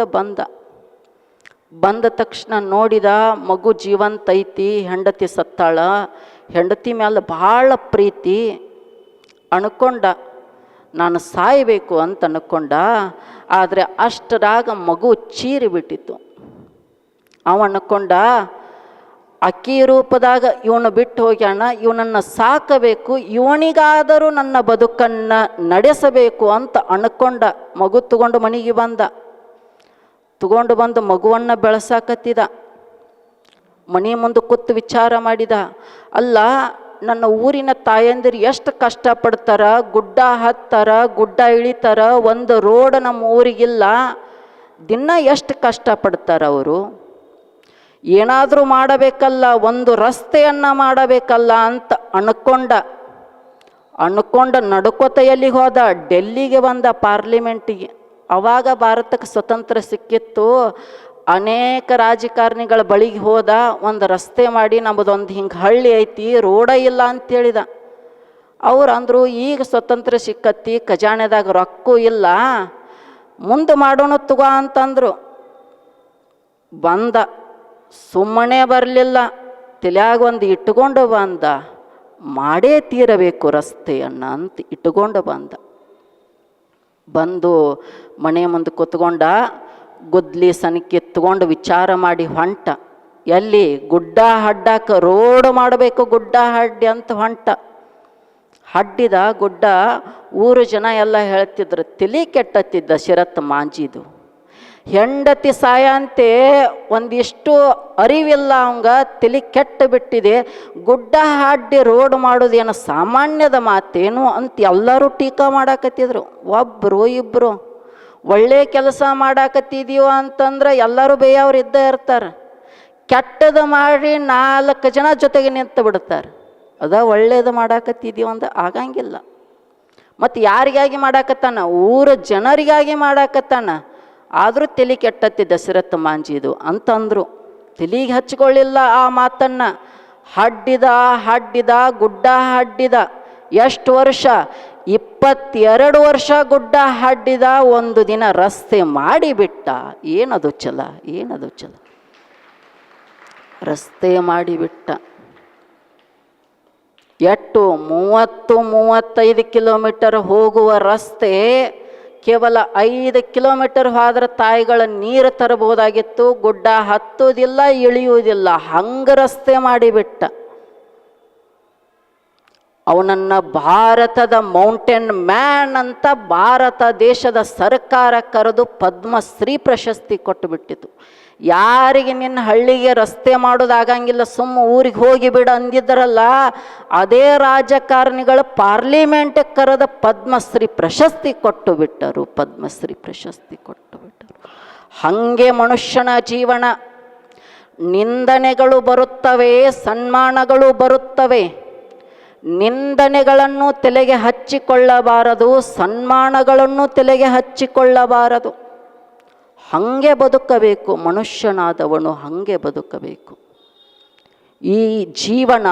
ಬಂದ ತಕ್ಷಣ ನೋಡಿದ ಮಗು ಜೀವಂತ ಐತಿ, ಹೆಂಡತಿ ಸತ್ತಾಳ. ಹೆಂಡತಿ ಮೇಲೆ ಭಾಳ ಪ್ರೀತಿ. ಅನ್ಕೊಂಡ ನಾನು ಸಾಯಬೇಕು ಅಂತ ಅನ್ಕೊಂಡ. ಆದರೆ ಅಷ್ಟರಾಗ ಮಗು ಚೀರಿ ಬಿಟ್ಟಿತ್ತು. ಅವ ಅನ್ಕೊಂಡ ಅಕ್ಕಿ ರೂಪದಾಗ ಇವನು ಬಿಟ್ಟು ಹೋಗ್ಯಾನ, ಇವನನ್ನು ಸಾಕಬೇಕು, ಇವನಿಗಾದರೂ ನನ್ನ ಬದುಕನ್ನು ನಡೆಸಬೇಕು ಅಂತ ಅನ್ಕೊಂಡ. ಮಗು ತಗೊಂಡು ಮನೆಗೆ ಬಂದು ಮಗುವನ್ನು ಬೆಳೆಸಾಕತ್ತಿದ. ಮನೆ ಮುಂದೆ ಕೂತು ವಿಚಾರ ಮಾಡಿದ, ಅಲ್ಲ ನನ್ನ ಊರಿನ ತಾಯಂದಿರು ಎಷ್ಟು ಕಷ್ಟಪಡ್ತಾರ, ಗುಡ್ಡ ಹತ್ತಾರ, ಗುಡ್ಡ ಇಳಿತಾರ, ಒಂದು ರೋಡ್ ನಮ್ಮ ಊರಿಗಿಲ್ಲ, ದಿನ ಎಷ್ಟು ಕಷ್ಟಪಡ್ತಾರ ಅವರು. ಏನಾದರೂ ಮಾಡಬೇಕಲ್ಲ, ಒಂದು ರಸ್ತೆಯನ್ನು ಮಾಡಬೇಕಲ್ಲ ಅಂತ ಅನ್ಕೊಂಡ ನಡ್ಕೋತ ಎಲ್ಲಿಗೆ ಹೋದ? ಡೆಲ್ಲಿಗೆ ಬಂದ, ಪಾರ್ಲಿಮೆಂಟಿಗೆ. ಆವಾಗ ಭಾರತಕ್ಕೆ ಸ್ವತಂತ್ರ ಸಿಕ್ಕಿತ್ತು. ಅನೇಕ ರಾಜಕಾರಣಿಗಳ ಬಳಿಗೆ ಹೋದ. ಒಂದು ರಸ್ತೆ ಮಾಡಿ, ನಮ್ಮದೊಂದು ಹಿಂಗೆ ಹಳ್ಳಿ ಐತಿ, ರೋಡ ಇಲ್ಲ ಅಂತೇಳಿದ. ಅವ್ರು ಅಂದರು, ಈಗ ಸ್ವತಂತ್ರ ಸಿಕ್ಕತ್ತಿ, ಖಜಾನೆದಾಗ ರೊಕ್ಕೂ ಇಲ್ಲ, ಮುಂದೆ ಮಾಡೋಣ ತಗೋ ಅಂತಂದರು. ಬಂದ, ಸುಮ್ಮನೆ ಬರಲಿಲ್ಲ, ತಲೆಯಾಗ ಒಂದು ಇಟ್ಕೊಂಡು ಬಂದ, ಮಾಡೇ ತೀರಬೇಕು ರಸ್ತೆಯನ್ನು ಅಂತ ಇಟ್ಕೊಂಡು ಬಂದು ಮನೆ ಮುಂದೆ ಕೂತ್ಕೊಂಡ. ಗುದ್ಲಿ ಸನಕ್ಕೆ ಎತ್ಕೊಂಡು ವಿಚಾರ ಮಾಡಿ ಹೊಂಟ. ಎಲ್ಲಿ? ಗುಡ್ಡ ಹಡ್ಡಕ್ಕೆ ರೋಡ್ ಮಾಡಬೇಕು, ಗುಡ್ಡ ಹಡ್ಡಿ ಅಂತ ಹೊಂಟ. ಹಡ್ಡಿದ ಗುಡ್ಡ. ಊರು ಜನ ಎಲ್ಲ ಹೇಳ್ತಿದ್ರು, ತಲೆ ಕೆಟ್ಟತ್ತಿದ್ದ ದಶರಥ ಮಾಂಜಿದು. ಹೆಂಡತಿ ಸಾಯಂತೆ ಒಂದಿಷ್ಟು ಅರಿವಿಲ್ಲ ಅವಂಗ, ತಲೆ ಕೆಟ್ಟು ಬಿಟ್ಟಿದೆ. ಗುಡ್ಡ ಹಡ್ಡಿ ರೋಡ್ ಮಾಡೋದೇನು ಸಾಮಾನ್ಯದ ಮಾತೇನು ಅಂತ ಎಲ್ಲರೂ ಟೀಕಾ ಮಾಡಾಕತ್ತಿದ್ರು. ಒಬ್ಬರು ಇಬ್ಬರು ಒಳ್ಳೆ ಕೆಲಸ ಮಾಡಾಕತ್ತಿದೀವ ಅಂತಂದ್ರೆ ಎಲ್ಲರೂ ಬೇಯವ್ರು ಇದ್ದೇ ಇರ್ತಾರೆ. ಕೆಟ್ಟದು ಮಾಡಿ 4 ಜನ ಜೊತೆಗೆ ನಿಂತು ಬಿಡ್ತಾರೆ. ಅದ ಒಳ್ಳೇದು ಮಾಡಾಕತ್ತಿದ್ದೀವಿ ಅಂತ ಆಗಂಗಿಲ್ಲ. ಮತ್ತು ಯಾರಿಗಾಗಿ ಮಾಡಾಕತ್ತಾನ? ಊರ ಜನರಿಗಾಗಿ ಮಾಡಾಕತ್ತಾನ. ಆದರೂ ತಲೆ ಕೆಟ್ಟತ್ತಿ ದಶರಥ ಮಾಂಜಿದು ಅಂತಂದರು. ತಲೆಗೆ ಹಚ್ಕೊಳ್ಳಿಲ್ಲ ಆ ಮಾತನ್ನು. ಹಡ್ಡಿದ ಗುಡ್ಡ ಹಡ್ಡಿದ. ಎಷ್ಟು ವರ್ಷ? 22 ವರ್ಷ ಗುಡ್ಡ ಹಡ್ಡಿದ. ಒಂದು ದಿನ ರಸ್ತೆ ಮಾಡಿಬಿಟ್ಟ. ಏನದು ಛಲ, ಏನದು ಛಲ. ರಸ್ತೆ ಮಾಡಿಬಿಟ್ಟ. ಎಷ್ಟು? 30-35 ಕಿಲೋಮೀಟರ್ ಹೋಗುವ ರಸ್ತೆ ಕೇವಲ 5 ಕಿಲೋಮೀಟರ್ ಹೋದ್ರೆ ತಾಯಿಗಳ ನೀರು ತರಬಹುದಾಗಿತ್ತು. ಗುಡ್ಡ ಹತ್ತುವುದಿಲ್ಲ, ಇಳಿಯುವುದಿಲ್ಲ, ಹಂಗೆ ರಸ್ತೆ ಮಾಡಿಬಿಟ್ಟ. ಅವನನ್ನು ಭಾರತದ ಮೌಂಟೇನ್ ಮ್ಯಾನ್ ಅಂತ ಭಾರತ ದೇಶದ ಸರ್ಕಾರ ಕರೆದು ಪದ್ಮಶ್ರೀ ಪ್ರಶಸ್ತಿ ಕೊಟ್ಟುಬಿಟ್ಟಿತು. ಯಾರಿಗೆ ನಿನ್ನ ಹಳ್ಳಿಗೆ ರಸ್ತೆ ಮಾಡೋದಾಗಂಗಿಲ್ಲ, ಸುಮ್ಮ ಊರಿಗೆ ಹೋಗಿಬಿಡ ಅಂದಿದ್ದರಲ್ಲ, ಅದೇ ರಾಜಕಾರಣಿಗಳು ಪಾರ್ಲಿಮೆಂಟ್ಗೆ ಕರೆದ ಪದ್ಮಶ್ರೀ ಪ್ರಶಸ್ತಿ ಕೊಟ್ಟು ಬಿಟ್ಟರು. ಪದ್ಮಶ್ರೀ ಪ್ರಶಸ್ತಿ ಕೊಟ್ಟು ಬಿಟ್ಟರು. ಹಾಗೆ ಮನುಷ್ಯನ ಜೀವನ. ನಿಂದನೆಗಳು ಬರುತ್ತವೆ, ಸನ್ಮಾನಗಳು ಬರುತ್ತವೆ. ನಿಂದನೆಗಳನ್ನು ತಲೆಗೆ ಹಚ್ಚಿಕೊಳ್ಳಬಾರದು, ಸನ್ಮಾನಗಳನ್ನು ತಲೆಗೆ ಹಚ್ಚಿಕೊಳ್ಳಬಾರದು. ಹಾಗೆ ಬದುಕಬೇಕು. ಮನುಷ್ಯನಾದವನು ಹಾಗೆ ಬದುಕಬೇಕು. ಈ ಜೀವನ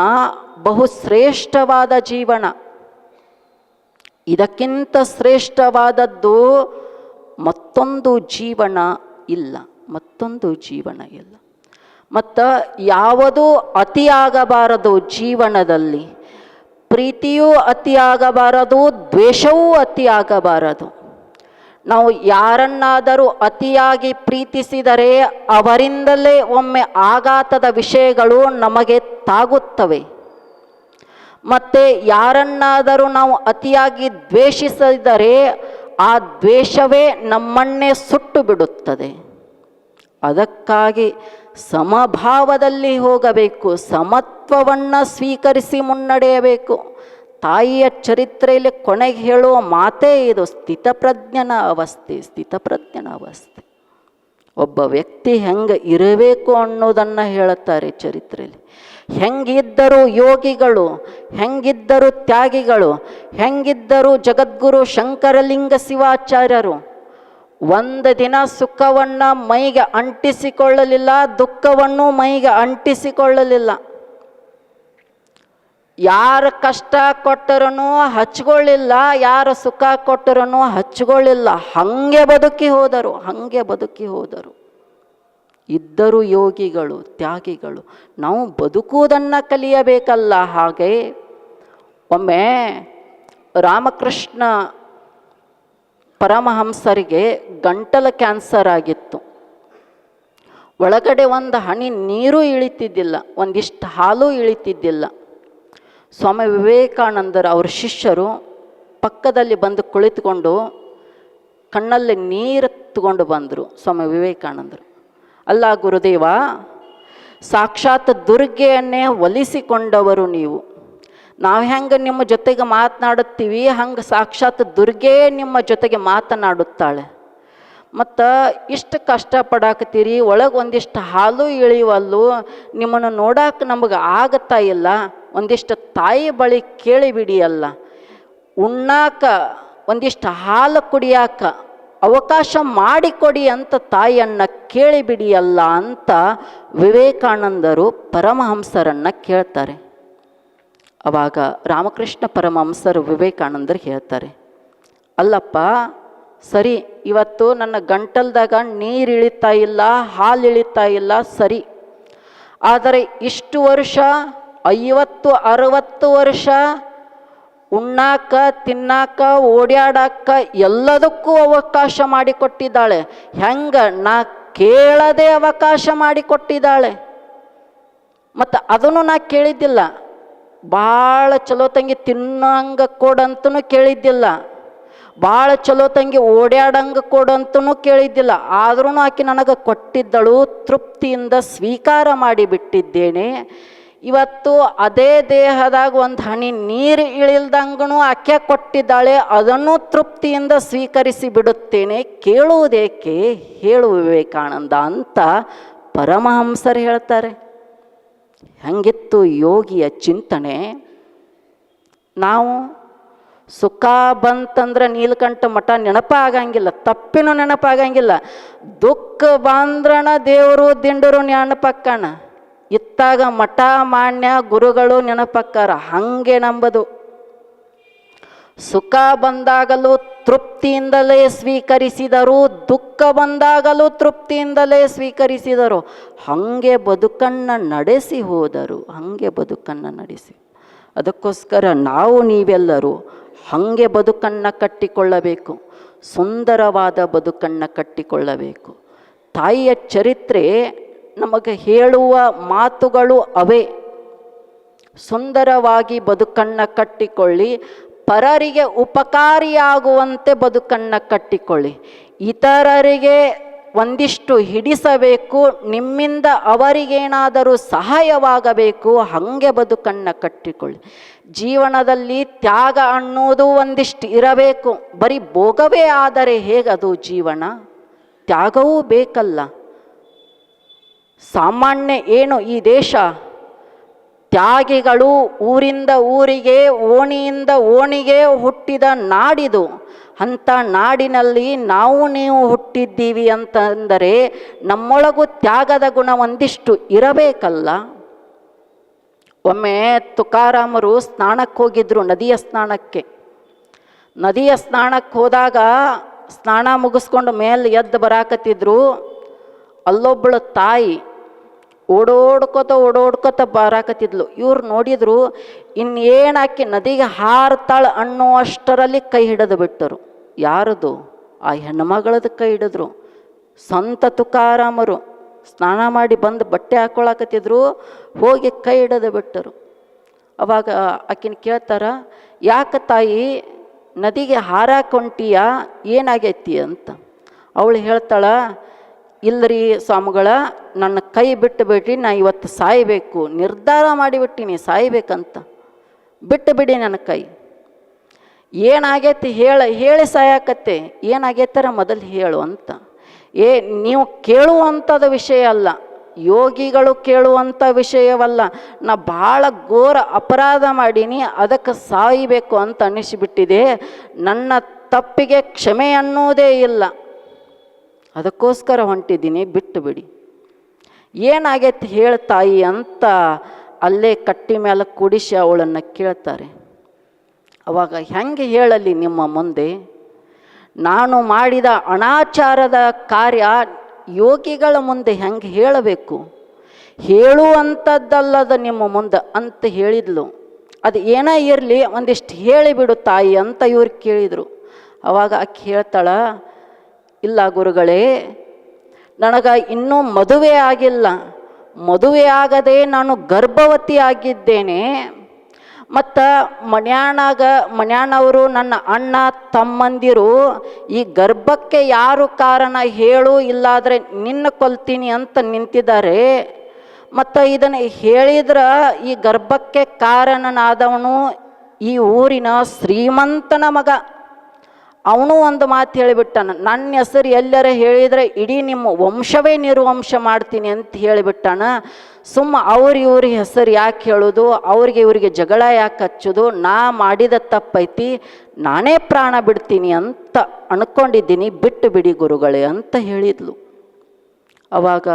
ಬಹುಶ್ರೇಷ್ಠವಾದ ಜೀವನ. ಇದಕ್ಕಿಂತ ಶ್ರೇಷ್ಠವಾದದ್ದು ಮತ್ತೊಂದು ಜೀವನ ಇಲ್ಲ, ಮತ್ತೊಂದು ಜೀವನ ಇಲ್ಲ. ಮತ್ತು ಯಾವುದೂ ಅತಿಯಾಗಬಾರದು ಜೀವನದಲ್ಲಿ. ಪ್ರೀತಿಯೂ ಅತಿಯಾಗಬಾರದು, ದ್ವೇಷವೂ ಅತಿಯಾಗಬಾರದು. ನಾವು ಯಾರನ್ನಾದರೂ ಅತಿಯಾಗಿ ಪ್ರೀತಿಸಿದರೆ ಅವರಿಂದಲೇ ಒಮ್ಮೆ ಆಘಾತದ ವಿಷಯಗಳು ನಮಗೆ ತಾಗುತ್ತವೆ. ಮತ್ತು ಯಾರನ್ನಾದರೂ ನಾವು ಅತಿಯಾಗಿ ದ್ವೇಷಿಸಿದರೆ ಆ ದ್ವೇಷವೇ ನಮ್ಮನ್ನೇ ಸುಟ್ಟು ಬಿಡುತ್ತದೆ. ಅದಕ್ಕಾಗಿ ಸಮಭಾವದಲ್ಲಿ ಹೋಗಬೇಕು, ಸಮತ್ವವನ್ನು ಸ್ವೀಕರಿಸಿ ಮುನ್ನಡೆಯಬೇಕು. ತಾಯಿಯ ಚರಿತ್ರೆಯಲ್ಲಿ ಕೊನೆಗೆ ಹೇಳುವ ಮಾತೇ ಇದು, ಸ್ಥಿತಪ್ರಜ್ಞನ ಅವಸ್ಥೆ, ಸ್ಥಿತಪ್ರಜ್ಞನ ಅವಸ್ಥೆ. ಒಬ್ಬ ವ್ಯಕ್ತಿ ಹೆಂಗೆ ಇರಬೇಕು ಅನ್ನೋದನ್ನು ಹೇಳುತ್ತಾರೆ ಚರಿತ್ರೆಯಲ್ಲಿ. ಹೆಂಗಿದ್ದರು ಯೋಗಿಗಳು, ಹೆಂಗಿದ್ದರು ತ್ಯಾಗಿಗಳು, ಹೆಂಗಿದ್ದರು ಜಗದ್ಗುರು ಶಂಕರಲಿಂಗ ಶಿವಾಚಾರ್ಯರು. ಒಂದು ದಿನ ಸುಖವನ್ನು ಮೈಗೆ ಅಂಟಿಸಿಕೊಳ್ಳಲಿಲ್ಲ, ದುಃಖವನ್ನು ಮೈಗೆ ಅಂಟಿಸಿಕೊಳ್ಳಲಿಲ್ಲ. ಯಾರು ಕಷ್ಟ ಕೊಟ್ಟರೂ ಹಚ್ಕೊಳ್ಳಿಲ್ಲ, ಯಾರು ಸುಖ ಕೊಟ್ಟರೂ ಹಚ್ಕೊಳ್ಳಿಲ್ಲ. ಹಾಗೆ ಬದುಕಿ ಹೋದರು, ಹಾಗೆ ಬದುಕಿ ಹೋದರು. ಇದ್ದರು ಯೋಗಿಗಳು, ತ್ಯಾಗಿಗಳು. ನಾವು ಬದುಕುವುದನ್ನು ಕಲಿಯಬೇಕಲ್ಲ. ಹಾಗೆ ಒಮ್ಮೆ ರಾಮಕೃಷ್ಣ ಪರಮಹಂಸರಿಗೆ ಗಂಟಲ ಕ್ಯಾನ್ಸರ್ ಆಗಿತ್ತು. ಒಳಗಡೆ ಒಂದು ಹನಿ ನೀರು ಇಳಿತಿದ್ದಿಲ್ಲ, ಒಂದಿಷ್ಟು ಹಾಲು ಇಳಿತಿದ್ದಿಲ್ಲ. ಸ್ವಾಮಿ ವಿವೇಕಾನಂದರು ಅವರ ಶಿಷ್ಯರು ಪಕ್ಕದಲ್ಲಿ ಬಂದು ಕುಳಿತುಕೊಂಡು ಕಣ್ಣಲ್ಲಿ ನೀರು ತಗೊಂಡು ಬಂದರು ಸ್ವಾಮಿ ವಿವೇಕಾನಂದರು. ಅಲ್ಲ ಗುರುದೇವ, ಸಾಕ್ಷಾತ್ ದುರ್ಗೆಯನ್ನೇ ಒಲಿಸಿಕೊಂಡವರು ನೀವು. ನಾವು ಹೆಂಗೆ ನಿಮ್ಮ ಜೊತೆಗೆ ಮಾತನಾಡುತ್ತೀವಿ ಹಂಗೆ ಸಾಕ್ಷಾತ್ ದುರ್ಗೆ ನಿಮ್ಮ ಜೊತೆಗೆ ಮಾತನಾಡುತ್ತಾಳೆ. ಮತ್ತು ಇಷ್ಟು ಕಷ್ಟಪಡಾಕತ್ತೀರಿ, ಒಳಗೆ ಒಂದಿಷ್ಟು ಹಾಲು ಇಳಿವಲ್ಲು, ನಿಮ್ಮನ್ನು ನೋಡಕ್ಕೆ ನಮಗೆ ಆಗತ್ತಾ ಇಲ್ಲ. ಒಂದಿಷ್ಟು ತಾಯಿ ಬಳಿ ಕೇಳಿಬಿಡಿಯಲ್ಲ, ಉಣ್ಣಾಕ ಒಂದಿಷ್ಟು ಹಾಲು ಕುಡಿಯಾಕ ಅವಕಾಶ ಮಾಡಿಕೊಡಿ ಅಂತ ತಾಯಿಯನ್ನು ಕೇಳಿಬಿಡಿಯಲ್ಲ ಅಂತ ವಿವೇಕಾನಂದರು ಪರಮಹಂಸರನ್ನು ಕೇಳ್ತಾರೆ. ಆವಾಗ ರಾಮಕೃಷ್ಣ ಪರಮಹಂಸರು ವಿವೇಕಾನಂದರು ಹೇಳ್ತಾರೆ, ಅಲ್ಲಪ್ಪ ಸರಿ, ಇವತ್ತು ನನ್ನ ಗಂಟಲ್ದಾಗ ನೀರು ಇಳಿತಾ ಇಲ್ಲ, ಹಾಲು ಇಳಿತಾ ಇಲ್ಲ, ಸರಿ. ಆದರೆ ಇಷ್ಟು ವರ್ಷ 50-60 ವರ್ಷ ಉಣ್ಣಾಕ, ತಿನ್ನಾಕ, ಓಡ್ಯಾಡಕ್ಕ ಎಲ್ಲದಕ್ಕೂ ಅವಕಾಶ ಮಾಡಿಕೊಟ್ಟಿದ್ದಾಳೆ. ಹೆಂಗೆ? ನಾ ಕೇಳದೆ ಅವಕಾಶ ಮಾಡಿಕೊಟ್ಟಿದ್ದಾಳೆ. ಮತ್ತು ಅದನ್ನು ನಾ ಕೇಳಿದ್ದಿಲ್ಲ. ಭಾಳ ಚಲೋ ತಂಗಿ ತಿನ್ನಂಗೆ ಕೊಡಂತೂ ಕೇಳಿದ್ದಿಲ್ಲ, ಭಾಳ ಚಲೋ ತಂಗಿ ಓಡ್ಯಾಡಂಗೆ ಕೊಡಂತೂ ಕೇಳಿದ್ದಿಲ್ಲ. ಆದ್ರೂ ಆಕೆ ನನಗೆ ಕೊಟ್ಟಿದ್ದಳು, ತೃಪ್ತಿಯಿಂದ ಸ್ವೀಕಾರ ಮಾಡಿಬಿಟ್ಟಿದ್ದೇನೆ. ಇವತ್ತು ಅದೇ ದೇಹದಾಗ ಒಂದು ಹನಿ ನೀರು ಇಳಿಲ್ದಂಗೂ ಆಕೆ ಕೊಟ್ಟಿದ್ದಾಳೆ, ಅದನ್ನು ತೃಪ್ತಿಯಿಂದ ಸ್ವೀಕರಿಸಿ ಬಿಡುತ್ತೇನೆ. ಕೇಳುವುದೇಕೆ ಹೇಳು ವಿವೇಕಾನಂದ ಅಂತ ಪರಮಹಂಸರು ಹೇಳ್ತಾರೆ. ಹೆಂಗಿತ್ತು ಯೋಗಿಯ ಚಿಂತನೆ. ನಾವು ಸುಖ ಬಂತಂದ್ರೆ ನೀಲಕಂಠ ಮಠ ನೆನಪಾಗಂಗಿಲ್ಲ, ತಪ್ಪಿನೂ ನೆನಪಾಗಂಗಿಲ್ಲ. ದುಃಖ ಬಂದ್ರಣ ದೇವರು ದಿಂಡರು ನೆನಪಕ್ಕಣ. ಇತ್ತಾಗ ಮಠ ಮಾನ್ಯ ಗುರುಗಳು ನೆನಪಕ್ಕಾರ. ಹಂಗೆ ನಂಬದು. ಸುಖ ಬಂದಾಗಲೂ ತೃಪ್ತಿಯಿಂದಲೇ ಸ್ವೀಕರಿಸಿದರು, ದುಃಖ ಬಂದಾಗಲೂ ತೃಪ್ತಿಯಿಂದಲೇ ಸ್ವೀಕರಿಸಿದರು. ಹಾಗೆ ಬದುಕನ್ನು ನಡೆಸಿ ಹೋದರು. ಹಾಗೆ ಬದುಕನ್ನು ನಡೆಸಿ. ಅದಕ್ಕೋಸ್ಕರ ನಾವು ನೀವೆಲ್ಲರೂ ಹಾಗೆ ಬದುಕನ್ನು ಕಟ್ಟಿಕೊಳ್ಳಬೇಕು. ಸುಂದರವಾದ ಬದುಕನ್ನು ಕಟ್ಟಿಕೊಳ್ಳಬೇಕು. ತಾಯಿಯ ಚರಿತ್ರೆ ನಮಗೆ ಹೇಳುವ ಮಾತುಗಳು ಅವೇ. ಸುಂದರವಾಗಿ ಬದುಕನ್ನು ಕಟ್ಟಿಕೊಳ್ಳಿ, ಪರರಿಗೆ ಉಪಕಾರಿಯಾಗುವಂತೆ ಬದುಕನ್ನು ಕಟ್ಟಿಕೊಳ್ಳಿ. ಇತರರಿಗೆ ಒಂದಿಷ್ಟು ಹಿಡಿಸಬೇಕು, ನಿಮ್ಮಿಂದ ಅವರಿಗೇನಾದರೂ ಸಹಾಯವಾಗಬೇಕು. ಹಾಗೆ ಬದುಕನ್ನು ಕಟ್ಟಿಕೊಳ್ಳಿ. ಜೀವನದಲ್ಲಿ ತ್ಯಾಗ ಅನ್ನೋದು ಒಂದಿಷ್ಟು ಇರಬೇಕು. ಬರೀ ಭೋಗವೇ ಆದರೆ ಹೇಗದು ಜೀವನ? ತ್ಯಾಗವೂ ಬೇಕಲ್ಲ. ಸಾಮಾನ್ಯ ಏನು ಈ ದೇಶ, ತ್ಯಾಗಿಗಳು ಊರಿಂದ ಊರಿಗೆ, ಓಣಿಯಿಂದ ಓಣಿಗೆ ಹುಟ್ಟಿದ ನಾಡಿದು. ಅಂಥ ನಾಡಿನಲ್ಲಿ ನಾವು ನೀವು ಹುಟ್ಟಿದ್ದೀವಿ ಅಂತಂದರೆ ನಮ್ಮೊಳಗೂ ತ್ಯಾಗದ ಗುಣ ಒಂದಿಷ್ಟು ಇರಬೇಕಲ್ಲ. ಒಮ್ಮೆ ತುಕಾರಾಮರು ಸ್ನಾನಕ್ಕೆ ಹೋಗಿದ್ರು, ನದಿಯ ಸ್ನಾನಕ್ಕೆ. ನದಿಯ ಸ್ನಾನಕ್ಕೆ ಹೋದಾಗ ಸ್ನಾನ ಮುಗಿಸ್ಕೊಂಡು ಮೇಲೆ ಎದ್ದು ಬರಾಕತ್ತಿದ್ರು. ಅಲ್ಲೊಬ್ಬಳು ತಾಯಿ ಓಡೋಡ್ಕೋತ ಬರಾಕತ್ತಿದ್ಲು. ಇವ್ರು ನೋಡಿದ್ರು, ಇನ್ನೇನಾಕಿ ನದಿಗೆ ಹಾರ್ತಾಳ ಅನ್ನುವಷ್ಟರಲ್ಲಿ ಕೈ ಹಿಡಿದು ಬಿಟ್ಟರು. ಯಾರದು? ಆ ಹೆಣ್ಮಗಳದ್ದು ಕೈ ಹಿಡಿದ್ರು. ಸಂತ ತುಕಾರಾಮರು ಸ್ನಾನ ಮಾಡಿ ಬಂದು ಬಟ್ಟೆ ಹಾಕೊಳಕತ್ತಿದ್ರು, ಹೋಗಿ ಕೈ ಹಿಡಿದು ಬಿಟ್ಟರು. ಅವಾಗ ಆಕಿನ ಕೇಳ್ತಾರ, ಯಾಕೆ ತಾಯಿ ನದಿಗೆ ಹಾರಾಕೊಂಟೀಯ, ಏನಾಗೈತಿ ಅಂತ. ಅವಳು ಹೇಳ್ತಾಳ, ಇಲ್ಲರಿ ಸ್ವಾಮಿಗಳ, ನನ್ನ ಕೈ ಬಿಟ್ಟು ಬಿಡ್ರಿ, ನಾ ಇವತ್ತು ಸಾಯಬೇಕು, ನಿರ್ಧಾರ ಮಾಡಿಬಿಟ್ಟಿನಿ ಸಾಯ್ಬೇಕಂತ. ಬಿಟ್ಟು ಬಿಡಿ ನನ್ನ ಕೈ. ಏನಾಗೈತಿ ಹೇಳಿ ಸಾಯಕತ್ತೆ. ಏನಾಗೈತಾರ ಮೊದಲು ಹೇಳು ಅಂತ. ನೀವು ಕೇಳುವಂಥದ್ದು ವಿಷಯ ಅಲ್ಲ, ಯೋಗಿಗಳು ಕೇಳುವಂಥ ವಿಷಯವಲ್ಲ. ನಾ ಭಾಳ ಘೋರ ಅಪರಾಧ ಮಾಡೀನಿ, ಅದಕ್ಕೆ ಸಾಯಬೇಕು ಅಂತ ಅನ್ನಿಸಿಬಿಟ್ಟಿದೆ. ನನ್ನ ತಪ್ಪಿಗೆ ಕ್ಷಮೆ ಅನ್ನೋದೇ ಇಲ್ಲ, ಅದಕ್ಕೋಸ್ಕರ ಹೊಂಟಿದ್ದೀನಿ, ಬಿಟ್ಟು ಬಿಡಿ. ಏನಾಗೈತಿ ಹೇಳ್ತಾಯಿ ಅಂತ ಅಲ್ಲೇ ಕಟ್ಟಿ ಮೇಲೆ ಕೂಡಿಸಿ ಅವಳನ್ನು ಕೇಳ್ತಾರೆ. ಅವಾಗ ಹೆಂಗೆ ಹೇಳಲಿ ನಿಮ್ಮ ಮುಂದೆ? ನಾನು ಮಾಡಿದ ಅನಾಚಾರದ ಕಾರ್ಯ ಯೋಗಿಗಳ ಮುಂದೆ ಹೆಂಗೆ ಹೇಳಬೇಕು? ಹೇಳುವಂಥದ್ದಲ್ಲದ ನಿಮ್ಮ ಮುಂದೆ ಅಂತ ಹೇಳಿದ್ಲು. ಅದು ಏನೇ ಇರಲಿ, ಒಂದಿಷ್ಟು ಹೇಳಿಬಿಡು ತಾಯಿ ಅಂತ ಇವ್ರು ಕೇಳಿದರು. ಅವಾಗ ಆಕೆ ಹೇಳ್ತಾಳ, ಇಲ್ಲ ಗುರುಗಳೇ, ನನಗೆ ಇನ್ನೂ ಮದುವೆ ಆಗಿಲ್ಲ. ಮದುವೆ ಆಗದೆ ನಾನು ಗರ್ಭವತಿ ಆಗಿದ್ದೇನೆ. ಮತ್ತು ಮನ್ಯಾನವರು ನನ್ನ ಅಣ್ಣ ತಮ್ಮಂದಿರು ಈ ಗರ್ಭಕ್ಕೆ ಯಾರು ಕಾರಣ ಹೇಳು, ಇಲ್ಲಾದರೆ ನಿನ್ನ ಕೊಲ್ತೀನಿ ಅಂತ ನಿಂತಿದ್ದಾರೆ. ಮತ್ತು ಇದನ್ನು ಹೇಳಿದ್ರೆ ಈ ಗರ್ಭಕ್ಕೆ ಕಾರಣನಾದವನು ಈ ಊರಿನ ಶ್ರೀಮಂತನ ಮಗ. ಅವನು ಒಂದು ಮಾತು ಹೇಳಿಬಿಟ್ಟಾನ, ನನ್ನ ಹೆಸರು ಎಲ್ಲರ ಹೇಳಿದರೆ ಇಡೀ ನಿಮ್ಮ ವಂಶವೇ ನಿರ್ವಂಶ ಮಾಡ್ತೀನಿ ಅಂತ ಹೇಳಿಬಿಟ್ಟಾನ. ಇವ್ರ ಹೆಸರು ಯಾಕೆ ಹೇಳೋದು, ಇವ್ರಿಗೆ ಜಗಳ ಯಾಕೆ ಹಚ್ಚೋದು? ನಾ ಮಾಡಿದ ತಪ್ಪೈತಿ, ನಾನೇ ಪ್ರಾಣ ಬಿಡ್ತೀನಿ ಅಂತ ಅನ್ಕೊಂಡಿದ್ದೀನಿ, ಬಿಟ್ಟು ಬಿಡಿ ಗುರುಗಳೇ ಅಂತ ಹೇಳಿದ್ಲು. ಅವಾಗ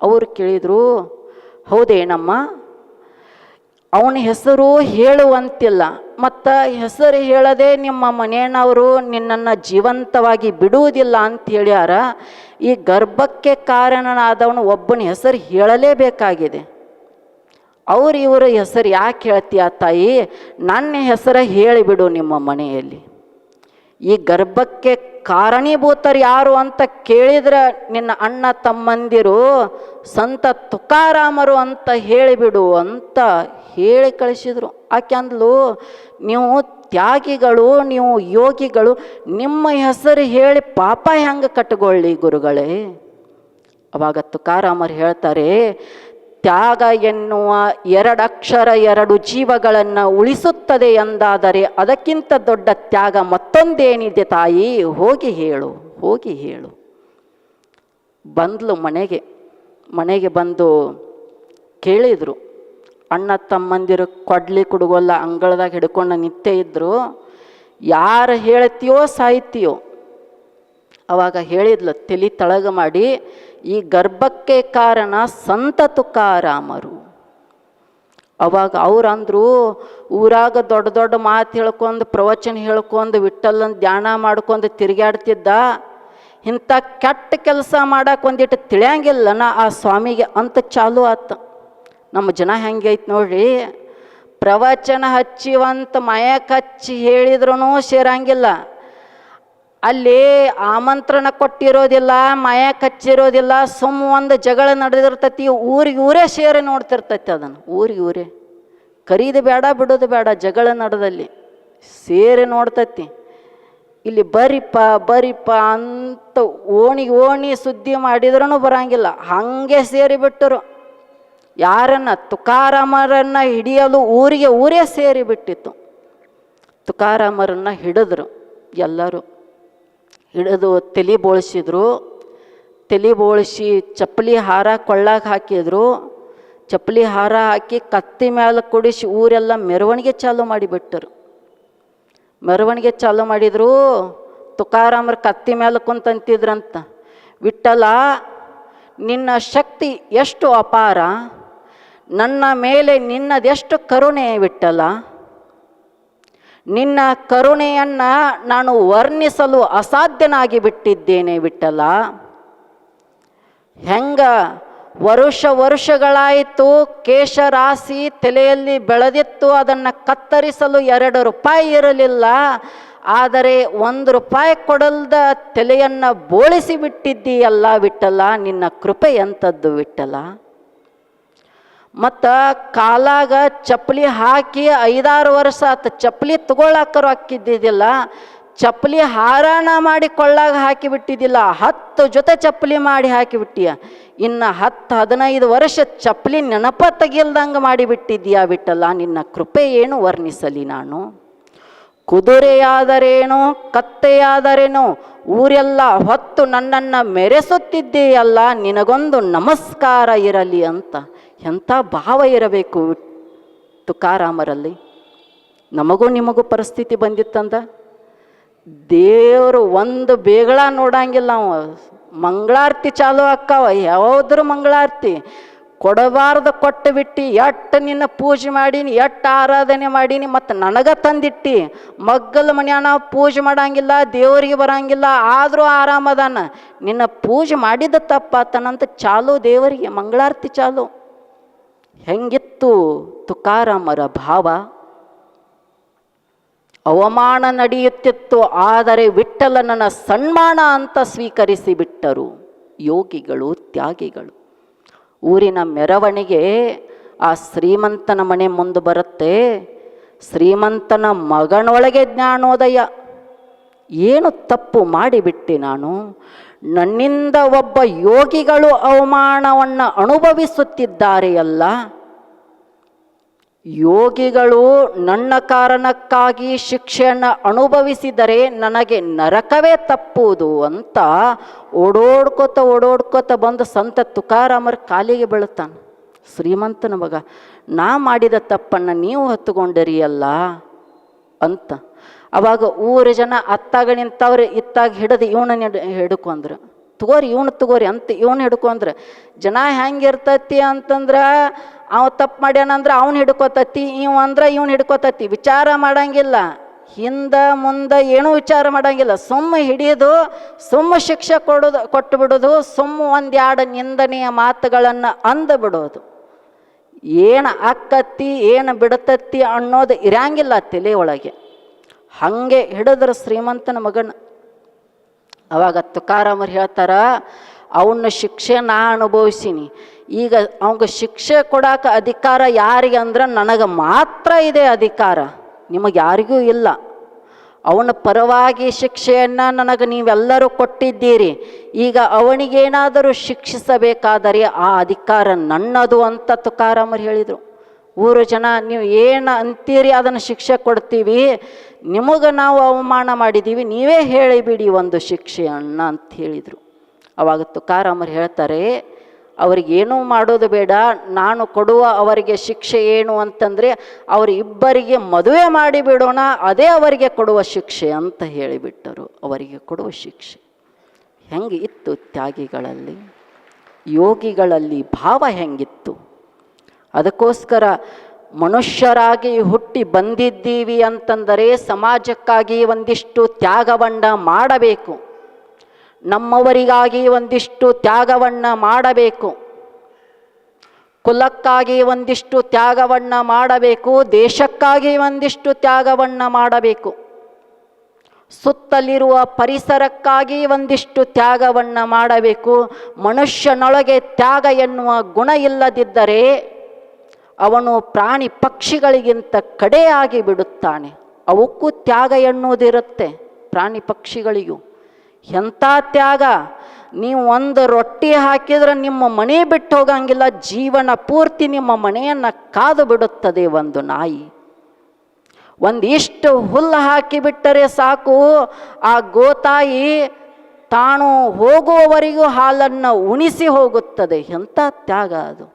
ಅವರು ಕೇಳಿದರು, ಹೌದೇನಮ್ಮ, ಅವನ ಹೆಸರು ಹೇಳುವಂತಿಲ್ಲ, ಮತ್ತು ಹೆಸರು ಹೇಳದೆ ನಿಮ್ಮ ಮನೆಯವರು ನಿನ್ನನ್ನು ಜೀವಂತವಾಗಿ ಬಿಡುವುದಿಲ್ಲ ಅಂತ ಹೇಳ್ಯಾರ. ಈ ಗರ್ಭಕ್ಕೆ ಕಾರಣನಾದವನು ಒಬ್ಬನ ಹೆಸರು ಹೇಳಲೇಬೇಕಾಗಿದೆ. ಇವರ ಹೆಸರು ಯಾಕೆ ಹೇಳ್ತೀಯ ತಾಯಿ? ನನ್ನ ಹೆಸರು ಹೇಳಿಬಿಡು ನಿಮ್ಮ ಮನೆಯಲ್ಲಿ. ಈ ಗರ್ಭಕ್ಕೆ ಕಾರಣೀಭೂತರು ಯಾರು ಅಂತ ಕೇಳಿದ್ರೆ ನಿನ್ನ ಅಣ್ಣ ತಮ್ಮಂದಿರು ಸಂತ ತುಕಾರಾಮರು ಅಂತ ಹೇಳಿಬಿಡು ಅಂತ ಹೇಳಿ ಕಳಿಸಿದರು. ಆಕೆ ಅಂದ್ಲು, ನೀವು ತ್ಯಾಗಿಗಳು, ನೀವು ಯೋಗಿಗಳು, ನಿಮ್ಮ ಹೆಸರು ಹೇಳಿ ಪಾಪ ಹೆಂಗೆ ಕಟ್ಕೊಳ್ಳಿ ಗುರುಗಳೇ? ಅವಾಗ ತುಕಾರಾಮರು ಹೇಳ್ತಾರೆ, ತ್ಯಾಗ ಎನ್ನುವ 2 ಅಕ್ಷರ 2 ಜೀವಗಳನ್ನು ಉಳಿಸುತ್ತದೆ ಎಂದಾದರೆ ಅದಕ್ಕಿಂತ ದೊಡ್ಡ ತ್ಯಾಗ ಮತ್ತೊಂದೇನಿದೆ ತಾಯಿ? ಹೋಗಿ ಹೇಳು, ಹೋಗಿ ಹೇಳು. ಬಂದ್ಲು ಮನೆಗೆ. ಮನೆಗೆ ಬಂದು ಕೇಳಿದರು. ಅಣ್ಣ ತಮ್ಮಂದಿರು ಕೊಡ್ಲಿ ಕುಡುಗೋಲ್ಲ ಅಂಗಳದಾಗ ಹಿಡ್ಕೊಂಡು ನಿತ್ಯ ಇದ್ದರು. ಯಾರು ಹೇಳ್ತೀಯೋ ಸಾಹಿತ್ಯೋ. ಅವಾಗ ಹೇಳಿದ್ಲು ತಲೆ ತಳಗ ಮಾಡಿ, ಈ ಗರ್ಭಕ್ಕೆ ಕಾರಣ ಸಂತ ತುಕಾರಾಮರು. ಅವಾಗ ಅವ್ರಂದ್ರು, ಊರಾಗ ದೊಡ್ಡ ದೊಡ್ಡ ಮಾತು ಹೇಳ್ಕೊಂಡು ಪ್ರವಚನ ಹೇಳ್ಕೊಂಡು ವಿಠ್ಠಲನ ಧ್ಯಾನ ಮಾಡ್ಕೊಂಡು ತಿರುಗಾಡ್ತಿದ್ದ. ಇಂಥ ಕೆಟ್ಟ ಕೆಲಸ ಮಾಡಕ್ಕೆ ಒಂದಿಟ್ಟು ತಿಳಿಯಂಗಿಲ್ಲನ ಆ ಸ್ವಾಮಿಗೆ ಅಂತ ಚಾಲು ಆತ. ನಮ್ಮ ಜನ ಹೆಂಗೈತೆ ನೋಡ್ರಿ, ಪ್ರವಚನ ಹಚ್ಚಿವಂತ ಮಯಕ್ಕೆ ಹಚ್ಚಿ ಹೇಳಿದ್ರೂ ಸೇರಂಗಿಲ್ಲ. ಅಲ್ಲಿ ಆಮಂತ್ರಣ ಕೊಟ್ಟಿರೋದಿಲ್ಲ, ಮಯಕ್ಕೆ ಹಚ್ಚಿರೋದಿಲ್ಲ. ಒಂದು ಜಗಳ ನಡೆದಿರ್ತೈತಿ, ಊರಿಗೆ ಊರೇ ಸೇರಿ ನೋಡ್ತಿರ್ತೈತಿ. ಅದನ್ನು ಊರಿಗೆ ಊರೇ ಕರೀದು ಬೇಡ ಬಿಡೋದು ಬೇಡ, ಜಗಳ ನಡೆದಲ್ಲಿ ಸೇರಿ ನೋಡ್ತೈತಿ. ಇಲ್ಲಿ ಬರಿಪ್ಪ ಅಂತ ಓಣಿ ಸುದ್ದಿ ಮಾಡಿದ್ರೂ ಬರಂಗಿಲ್ಲ. ಹಾಗೆ ಸೇರಿಬಿಟ್ಟರು. ಯಾರನ್ನ? ತುಕಾರಾಮರನ್ನು ಹಿಡಿಯಲು ಊರಿಗೆ ಊರೇ ಸೇರಿಬಿಟ್ಟಿತ್ತು. ತುಕಾರಾಮರನ್ನು ಹಿಡಿದ್ರು. ಎಲ್ಲರೂ ಹಿಡಿದು ತಲೆ ಬೋಳಿಸಿದ್ರು. ತಲೆ ಬೋಳಿಸಿ ಚಪ್ಪಲಿ ಹಾರ ಕೊಳ್ಳಾಗ ಹಾಕಿದ್ರು. ಚಪ್ಪಲಿ ಹಾರ ಹಾಕಿ ಕತ್ತಿ ಮೇಲೆ ಕುಡಿಸಿ ಊರೆಲ್ಲ ಮೆರವಣಿಗೆ ಚಾಲು ಮಾಡಿಬಿಟ್ಟರು. ಮೆರವಣಿಗೆ ಚಾಲು ಮಾಡಿದರು. ತುಕಾರಾಮರು ಕತ್ತಿ ಮೇಲೆ ಕುಂತಂತಿದ್ರಂತ, ವಿಠ್ಠಲ ನಿನ್ನ ಶಕ್ತಿ ಎಷ್ಟು ಅಪಾರ, ನನ್ನ ಮೇಲೆ ನಿನ್ನದೆಷ್ಟು ಕರುಣೆ ವಿಠ್ಠಲ. ನಿನ್ನ ಕರುಣೆಯನ್ನು ನಾನು ವರ್ಣಿಸಲು ಅಸಾಧ್ಯನಾಗಿ ಬಿಟ್ಟಿದ್ದೇನೆ ವಿಠ್ಠಲ. ಹೆಂಗ ವರ್ಷಗಳಾಯಿತು, ಕೇಶರಾಶಿ ತಲೆಯಲ್ಲಿ ಬೆಳೆದಿತ್ತು, ಅದನ್ನು ಕತ್ತರಿಸಲು 2 ರೂಪಾಯಿ ಇರಲಿಲ್ಲ. ಆದರೆ 1 ರೂಪಾಯಿ ಕೊಡಲ್ದ ತಲೆಯನ್ನು ಬೋಳಿಸಿ ಬಿಟ್ಟಿದ್ದೀಯಲ್ಲ ವಿಠ್ಠಲ, ನಿನ್ನ ಕೃಪೆ ಎಂಥದ್ದು ವಿಠ್ಠಲ. ಮತ್ತು ಕಾಲಾಗ ಚಪ್ಪಲಿ ಹಾಕಿ 5-6 ವರ್ಷ ಆತ, ಚಪ್ಪಲಿ ತಗೊಳ್ಳಾಕರು ಹಾಕಿದ್ದಿದ್ದಿಲ್ಲ, ಚಪ್ಪಲಿ ಹಾರಾಣ ಮಾಡಿ ಕೊಳ್ಳಾಗ ಹಾಕಿಬಿಟ್ಟಿದ್ದಿಲ್ಲ. 10 ಜೊತೆ ಚಪ್ಪಲಿ ಮಾಡಿ ಹಾಕಿಬಿಟ್ಟಿಯ. ಇನ್ನು 10-15 ವರ್ಷ ಚಪ್ಪಲಿ ನೆನಪ ತೆಗಿಲ್ದಂಗೆ ಮಾಡಿಬಿಟ್ಟಿದ್ದೀಯಾ ವಿಠ್ಠಲ, ನಿನ್ನ ಕೃಪೆ ಏನು ವರ್ಣಿಸಲಿ ನಾನು. ಕುದುರೆಯಾದರೇನು ಕತ್ತೆಯಾದರೇನು ಊರೆಲ್ಲ ಹೊತ್ತು ನನ್ನನ್ನು ಮೆರೆಸುತ್ತಿದ್ದೀಯಲ್ಲ, ನಿನಗೊಂದು ನಮಸ್ಕಾರ ಇರಲಿ ಅಂತ. ಎಂಥ ಭಾವ ಇರಬೇಕು ತುಕಾರಾಮರಲ್ಲಿ. ನಮಗೂ ನಿಮಗೂ ಪರಿಸ್ಥಿತಿ ಬಂದಿತ್ತಂದ ದೇವರು ಒಂದು ಬೇಗಳ ನೋಡಂಗಿಲ್ಲ. ನಾವು ಮಂಗಳಾರತಿ ಚಾಲು ಅಕ್ಕಾವ, ಯಾವುದ್ರ ಮಂಗಳಾರತಿ ಕೊಡಬಾರ್ದು ಕೊಟ್ಟು ಬಿಟ್ಟು, ಎಟ್ಟು ನಿನ್ನ ಪೂಜೆ ಮಾಡೀನಿ, ಎಟ್ಟು ಆರಾಧನೆ ಮಾಡೀನಿ, ಮತ್ತು ನನಗೆ ತಂದಿಟ್ಟು ಮಗ್ಗಲ ಮನ್ಯಾನ ಪೂಜೆ ಮಾಡಂಗಿಲ್ಲ, ದೇವರಿಗೆ ಬರಂಗಿಲ್ಲ, ಆದರೂ ಆರಾಮದಾನ. ನಿನ್ನ ಪೂಜೆ ಮಾಡಿದ ತಪ್ಪಾತನಂತ ಚಾಲು ದೇವರಿಗೆ ಮಂಗಳಾರತಿ ಚಾಲು. ಹೆಂಗಿತ್ತು ತುಕಾರಾಮರ ಭಾವ. ಅವಮಾನ ನಡೆಯುತ್ತಿತ್ತು, ಆದರೆ ವಿಠ್ಠಲನನ್ನ ಸನ್ಮಾನ ಅಂತ ಸ್ವೀಕರಿಸಿ ಬಿಟ್ಟರು ಯೋಗಿಗಳು, ತ್ಯಾಗಿಗಳು. ಊರಿನ ಮೆರವಣಿಗೆ ಆ ಶ್ರೀಮಂತನ ಮನೆ ಮುಂದೆ ಬರುತ್ತೆ. ಶ್ರೀಮಂತನ ಮಗನೊಳಗೆ ಜ್ಞಾನೋದಯ. ಏನು ತಪ್ಪು ಮಾಡಿಬಿಟ್ಟೆ ನಾನು, ನನ್ನಿಂದ ಒಬ್ಬ ಯೋಗಿಗಳು ಅವಮಾನವನ್ನು ಅನುಭವಿಸುತ್ತಿದ್ದಾರೆಯಲ್ಲ. ಯೋಗಿಗಳು ನನ್ನ ಕಾರಣಕ್ಕಾಗಿ ಶಿಕ್ಷೆಯನ್ನು ಅನುಭವಿಸಿದರೆ ನನಗೆ ನರಕವೇ ತಪ್ಪುವುದು ಅಂತ ಓಡೋಡ್ಕೋತ ಬಂದು ಸಂತ ತುಕಾರಾಮರ ಕಾಲಿಗೆ ಬೀಳುತ್ತಾನೆ. ಶ್ರೀಮಂತನ ಮಗ, ನಾ ಮಾಡಿದ ತಪ್ಪನ್ನು ನೀವು ಹೊತ್ತುಕೊಂಡಿರಿಯಲ್ಲ ಅಂತ. ಅವಾಗ ಊರು ಜನ ಅತ್ತಾಗ ನಿಂತವ್ರು ಇತ್ತಾಗ ಹಿಡಿದು ಇವನ ಹಿಡ್ಕೊಂಡ್ರು. ತಗೋರಿ ಅಂತ ಇವನು ಹಿಡ್ಕೊಂಡ್ರೆ ಜನ ಹೆಂಗಿರ್ತತಿ ಅಂತಂದ್ರೆ, ಅವ ತಪ್ಪು ಮಾಡ್ಯಾನಂದ್ರೆ ಅವ್ನು ಹಿಡ್ಕೋತತಿ, ಅಂದ್ರೆ ಇವ್ನು ಹಿಡ್ಕೋತತಿ. ವಿಚಾರ ಮಾಡಂಗಿಲ್ಲ, ಹಿಂದೆ ಮುಂದೆ ಏನೂ ವಿಚಾರ ಮಾಡಂಗಿಲ್ಲ. ಹಿಡಿಯೋದು, ಶಿಕ್ಷೆ ಕೊಟ್ಟು ಬಿಡೋದು, 1-2 ನಿಂದನೆಯ ಮಾತುಗಳನ್ನು ಅಂದು ಬಿಡೋದು. ಏನು ಆಕ್ಕತ್ತಿ ಏನು ಬಿಡತತ್ತಿ ಅನ್ನೋದು ಇರಂಗಿಲ್ಲ ತಲೆ ಒಳಗೆ. ಹಾಗೆ ಹಿಡಿದ್ರು ಶ್ರೀಮಂತನ ಮಗನ. ಅವಾಗ ತುಕಾರಾಮರು ಹೇಳ್ತಾರ, ಅವನ ಶಿಕ್ಷೆ ನಾ ಅನುಭವಿಸೀನಿ, ಈಗ ಅವಂಗೆ ಶಿಕ್ಷೆ ಕೊಡಾಕ ಅಧಿಕಾರ ಯಾರಿಗೆ ಅಂದ್ರೆ ನನಗೆ ಮಾತ್ರ ಇದೆ ಅಧಿಕಾರ, ನಿಮಗೆ ಯಾರಿಗೂ ಇಲ್ಲ. ಅವನ ಪರವಾಗಿ ಶಿಕ್ಷೆಯನ್ನು ನನಗೆ ನೀವೆಲ್ಲರೂ ಕೊಟ್ಟಿದ್ದೀರಿ. ಈಗ ಅವನಿಗೇನಾದರೂ ಶಿಕ್ಷಿಸಬೇಕಾದರೆ ಆ ಅಧಿಕಾರ ನನ್ನದು ಅಂತ ತುಕಾರಾಮರು ಹೇಳಿದರು. ಊರು ಜನ, ನೀವು ಏನು ಅಂತೀರಿ ಅದನ್ನು ಶಿಕ್ಷೆ ಕೊಡ್ತೀವಿ, ನಿಮಗೆ ನಾವು ಅವಮಾನ ಮಾಡಿದ್ದೀವಿ, ನೀವೇ ಹೇಳಿಬಿಡಿ ಒಂದು ಶಿಕ್ಷೆಯನ್ನು ಅಂತ ಹೇಳಿದರು. ಅವಾಗ ತುಕಾರಾಮರು ಹೇಳ್ತಾರೆ, ಅವರಿಗೇನೂ ಮಾಡೋದು ಬೇಡ, ನಾನು ಕೊಡುವ ಅವರಿಗೆ ಶಿಕ್ಷೆ ಏನು ಅಂತಂದರೆ ಅವರಿಬ್ಬರಿಗೆ ಮದುವೆ ಮಾಡಿಬಿಡೋಣ, ಅದೇ ಅವರಿಗೆ ಕೊಡುವ ಶಿಕ್ಷೆ ಅಂತ ಹೇಳಿಬಿಟ್ಟರು. ಅವರಿಗೆ ಕೊಡುವ ಶಿಕ್ಷೆ ಹೆಂಗೆ ಇತ್ತು ತ್ಯಾಗಿಗಳಲ್ಲಿ, ಯೋಗಿಗಳಲ್ಲಿ ಭಾವ ಹೆಂಗಿತ್ತು. ಅದಕ್ಕೋಸ್ಕರ ಮನುಷ್ಯರಾಗಿ ಹುಟ್ಟಿ ಬಂದಿದ್ದೀವಿ ಅಂತಂದರೆ ಸಮಾಜಕ್ಕಾಗಿ ಒಂದಿಷ್ಟು ತ್ಯಾಗವನ್ನು ಮಾಡಬೇಕು, ನಮ್ಮವರಿಗಾಗಿ ಒಂದಿಷ್ಟು ತ್ಯಾಗವನ್ನು ಮಾಡಬೇಕು, ಕುಲಕ್ಕಾಗಿ ಒಂದಿಷ್ಟು ತ್ಯಾಗವನ್ನು ಮಾಡಬೇಕು, ದೇಶಕ್ಕಾಗಿ ಒಂದಿಷ್ಟು ತ್ಯಾಗವನ್ನು ಮಾಡಬೇಕು, ಸುತ್ತಲಿರುವ ಪರಿಸರಕ್ಕಾಗಿ ಒಂದಿಷ್ಟು ತ್ಯಾಗವನ್ನು ಮಾಡಬೇಕು. ಮನುಷ್ಯನೊಳಗೆ ತ್ಯಾಗ ಎನ್ನುವ ಗುಣ ಇಲ್ಲದಿದ್ದರೆ ಅವನು ಪ್ರಾಣಿ ಪಕ್ಷಿಗಳಿಗಿಂತ ಕಡೆಯಾಗಿ ಬಿಡುತ್ತಾನೆ. ಅವಕ್ಕೂ ತ್ಯಾಗ ಎನ್ನುವುದಿರುತ್ತೆ, ಪ್ರಾಣಿ ಪಕ್ಷಿಗಳಿಗೂ. ಎಂಥ ತ್ಯಾಗ! ನೀವು ಒಂದು ರೊಟ್ಟಿ ಹಾಕಿದ್ರೆ ನಿಮ್ಮ ಮನೆ ಬಿಟ್ಟು ಹೋಗಂಗಿಲ್ಲ, ಜೀವನ ಪೂರ್ತಿ ನಿಮ್ಮ ಮನೆಯನ್ನು ಕಾದು ಬಿಡುತ್ತದೆ ಒಂದು ನಾಯಿ. ಒಂದಿಷ್ಟು ಹುಲ್ಲು ಹಾಕಿಬಿಟ್ಟರೆ ಸಾಕು, ಆ ಗೋತಾಯಿ ತಾನು ಹೋಗುವವರೆಗೂ ಹಾಲನ್ನು ಉಣಿಸಿ ಹೋಗುತ್ತದೆ. ಎಂಥ ತ್ಯಾಗ ಅದು!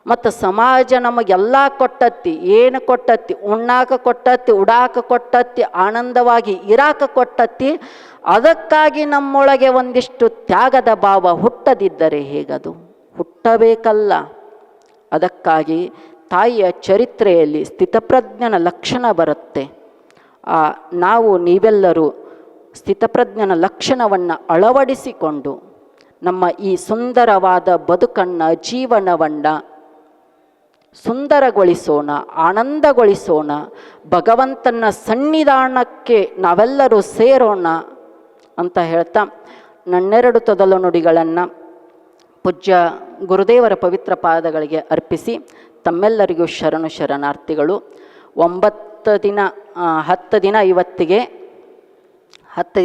ಮತ್ತು ಸಮಾಜ ನಮಗೆಲ್ಲ ಕೊಟ್ಟತ್ತಿ. ಏನು ಕೊಟ್ಟತ್ತಿ? ಉಣ್ಣಾಕ ಕೊಟ್ಟತ್ತಿ, ಉಡಾಕ ಕೊಟ್ಟತ್ತಿ, ಆನಂದವಾಗಿ ಇರಾಕ ಕೊಟ್ಟತ್ತಿ. ಅದಕ್ಕಾಗಿ ನಮ್ಮೊಳಗೆ ಒಂದಿಷ್ಟು ತ್ಯಾಗದ ಭಾವ ಹುಟ್ಟದಿದ್ದರೆ ಹೇಗದು? ಹುಟ್ಟಬೇಕಲ್ಲ. ಅದಕ್ಕಾಗಿ ತಾಯಿಯ ಚರಿತ್ರೆಯಲ್ಲಿ ಸ್ಥಿತಪ್ರಜ್ಞನ ಲಕ್ಷಣ ಬರುತ್ತೆ. ನೀವೆಲ್ಲರೂ ಸ್ಥಿತಪ್ರಜ್ಞನ ಲಕ್ಷಣವನ್ನು ಅಳವಡಿಸಿಕೊಂಡು ನಮ್ಮ ಈ ಸುಂದರವಾದ ಬದುಕನ್ನು, ಜೀವನವನ್ನು ಸುಂದರಗೊಳಿಸೋಣ, ಆನಂದಗೊಳಿಸೋಣ. ಭಗವಂತನ ಸನ್ನಿಧಾನಕ್ಕೆ ನಾವೆಲ್ಲರೂ ಸೇರೋಣ ಅಂತ ಹೇಳ್ತಾ ನನ್ನೆರಡು ತೊದಲು ನುಡಿಗಳನ್ನು ಪೂಜ್ಯ ಗುರುದೇವರ ಪವಿತ್ರ ಪಾದಗಳಿಗೆ ಅರ್ಪಿಸಿ ತಮ್ಮೆಲ್ಲರಿಗೂ ಶರಣು ಶರಣಾರ್ಥಿಗಳು. 10 ದಿನ ಇವತ್ತಿಗೆ 10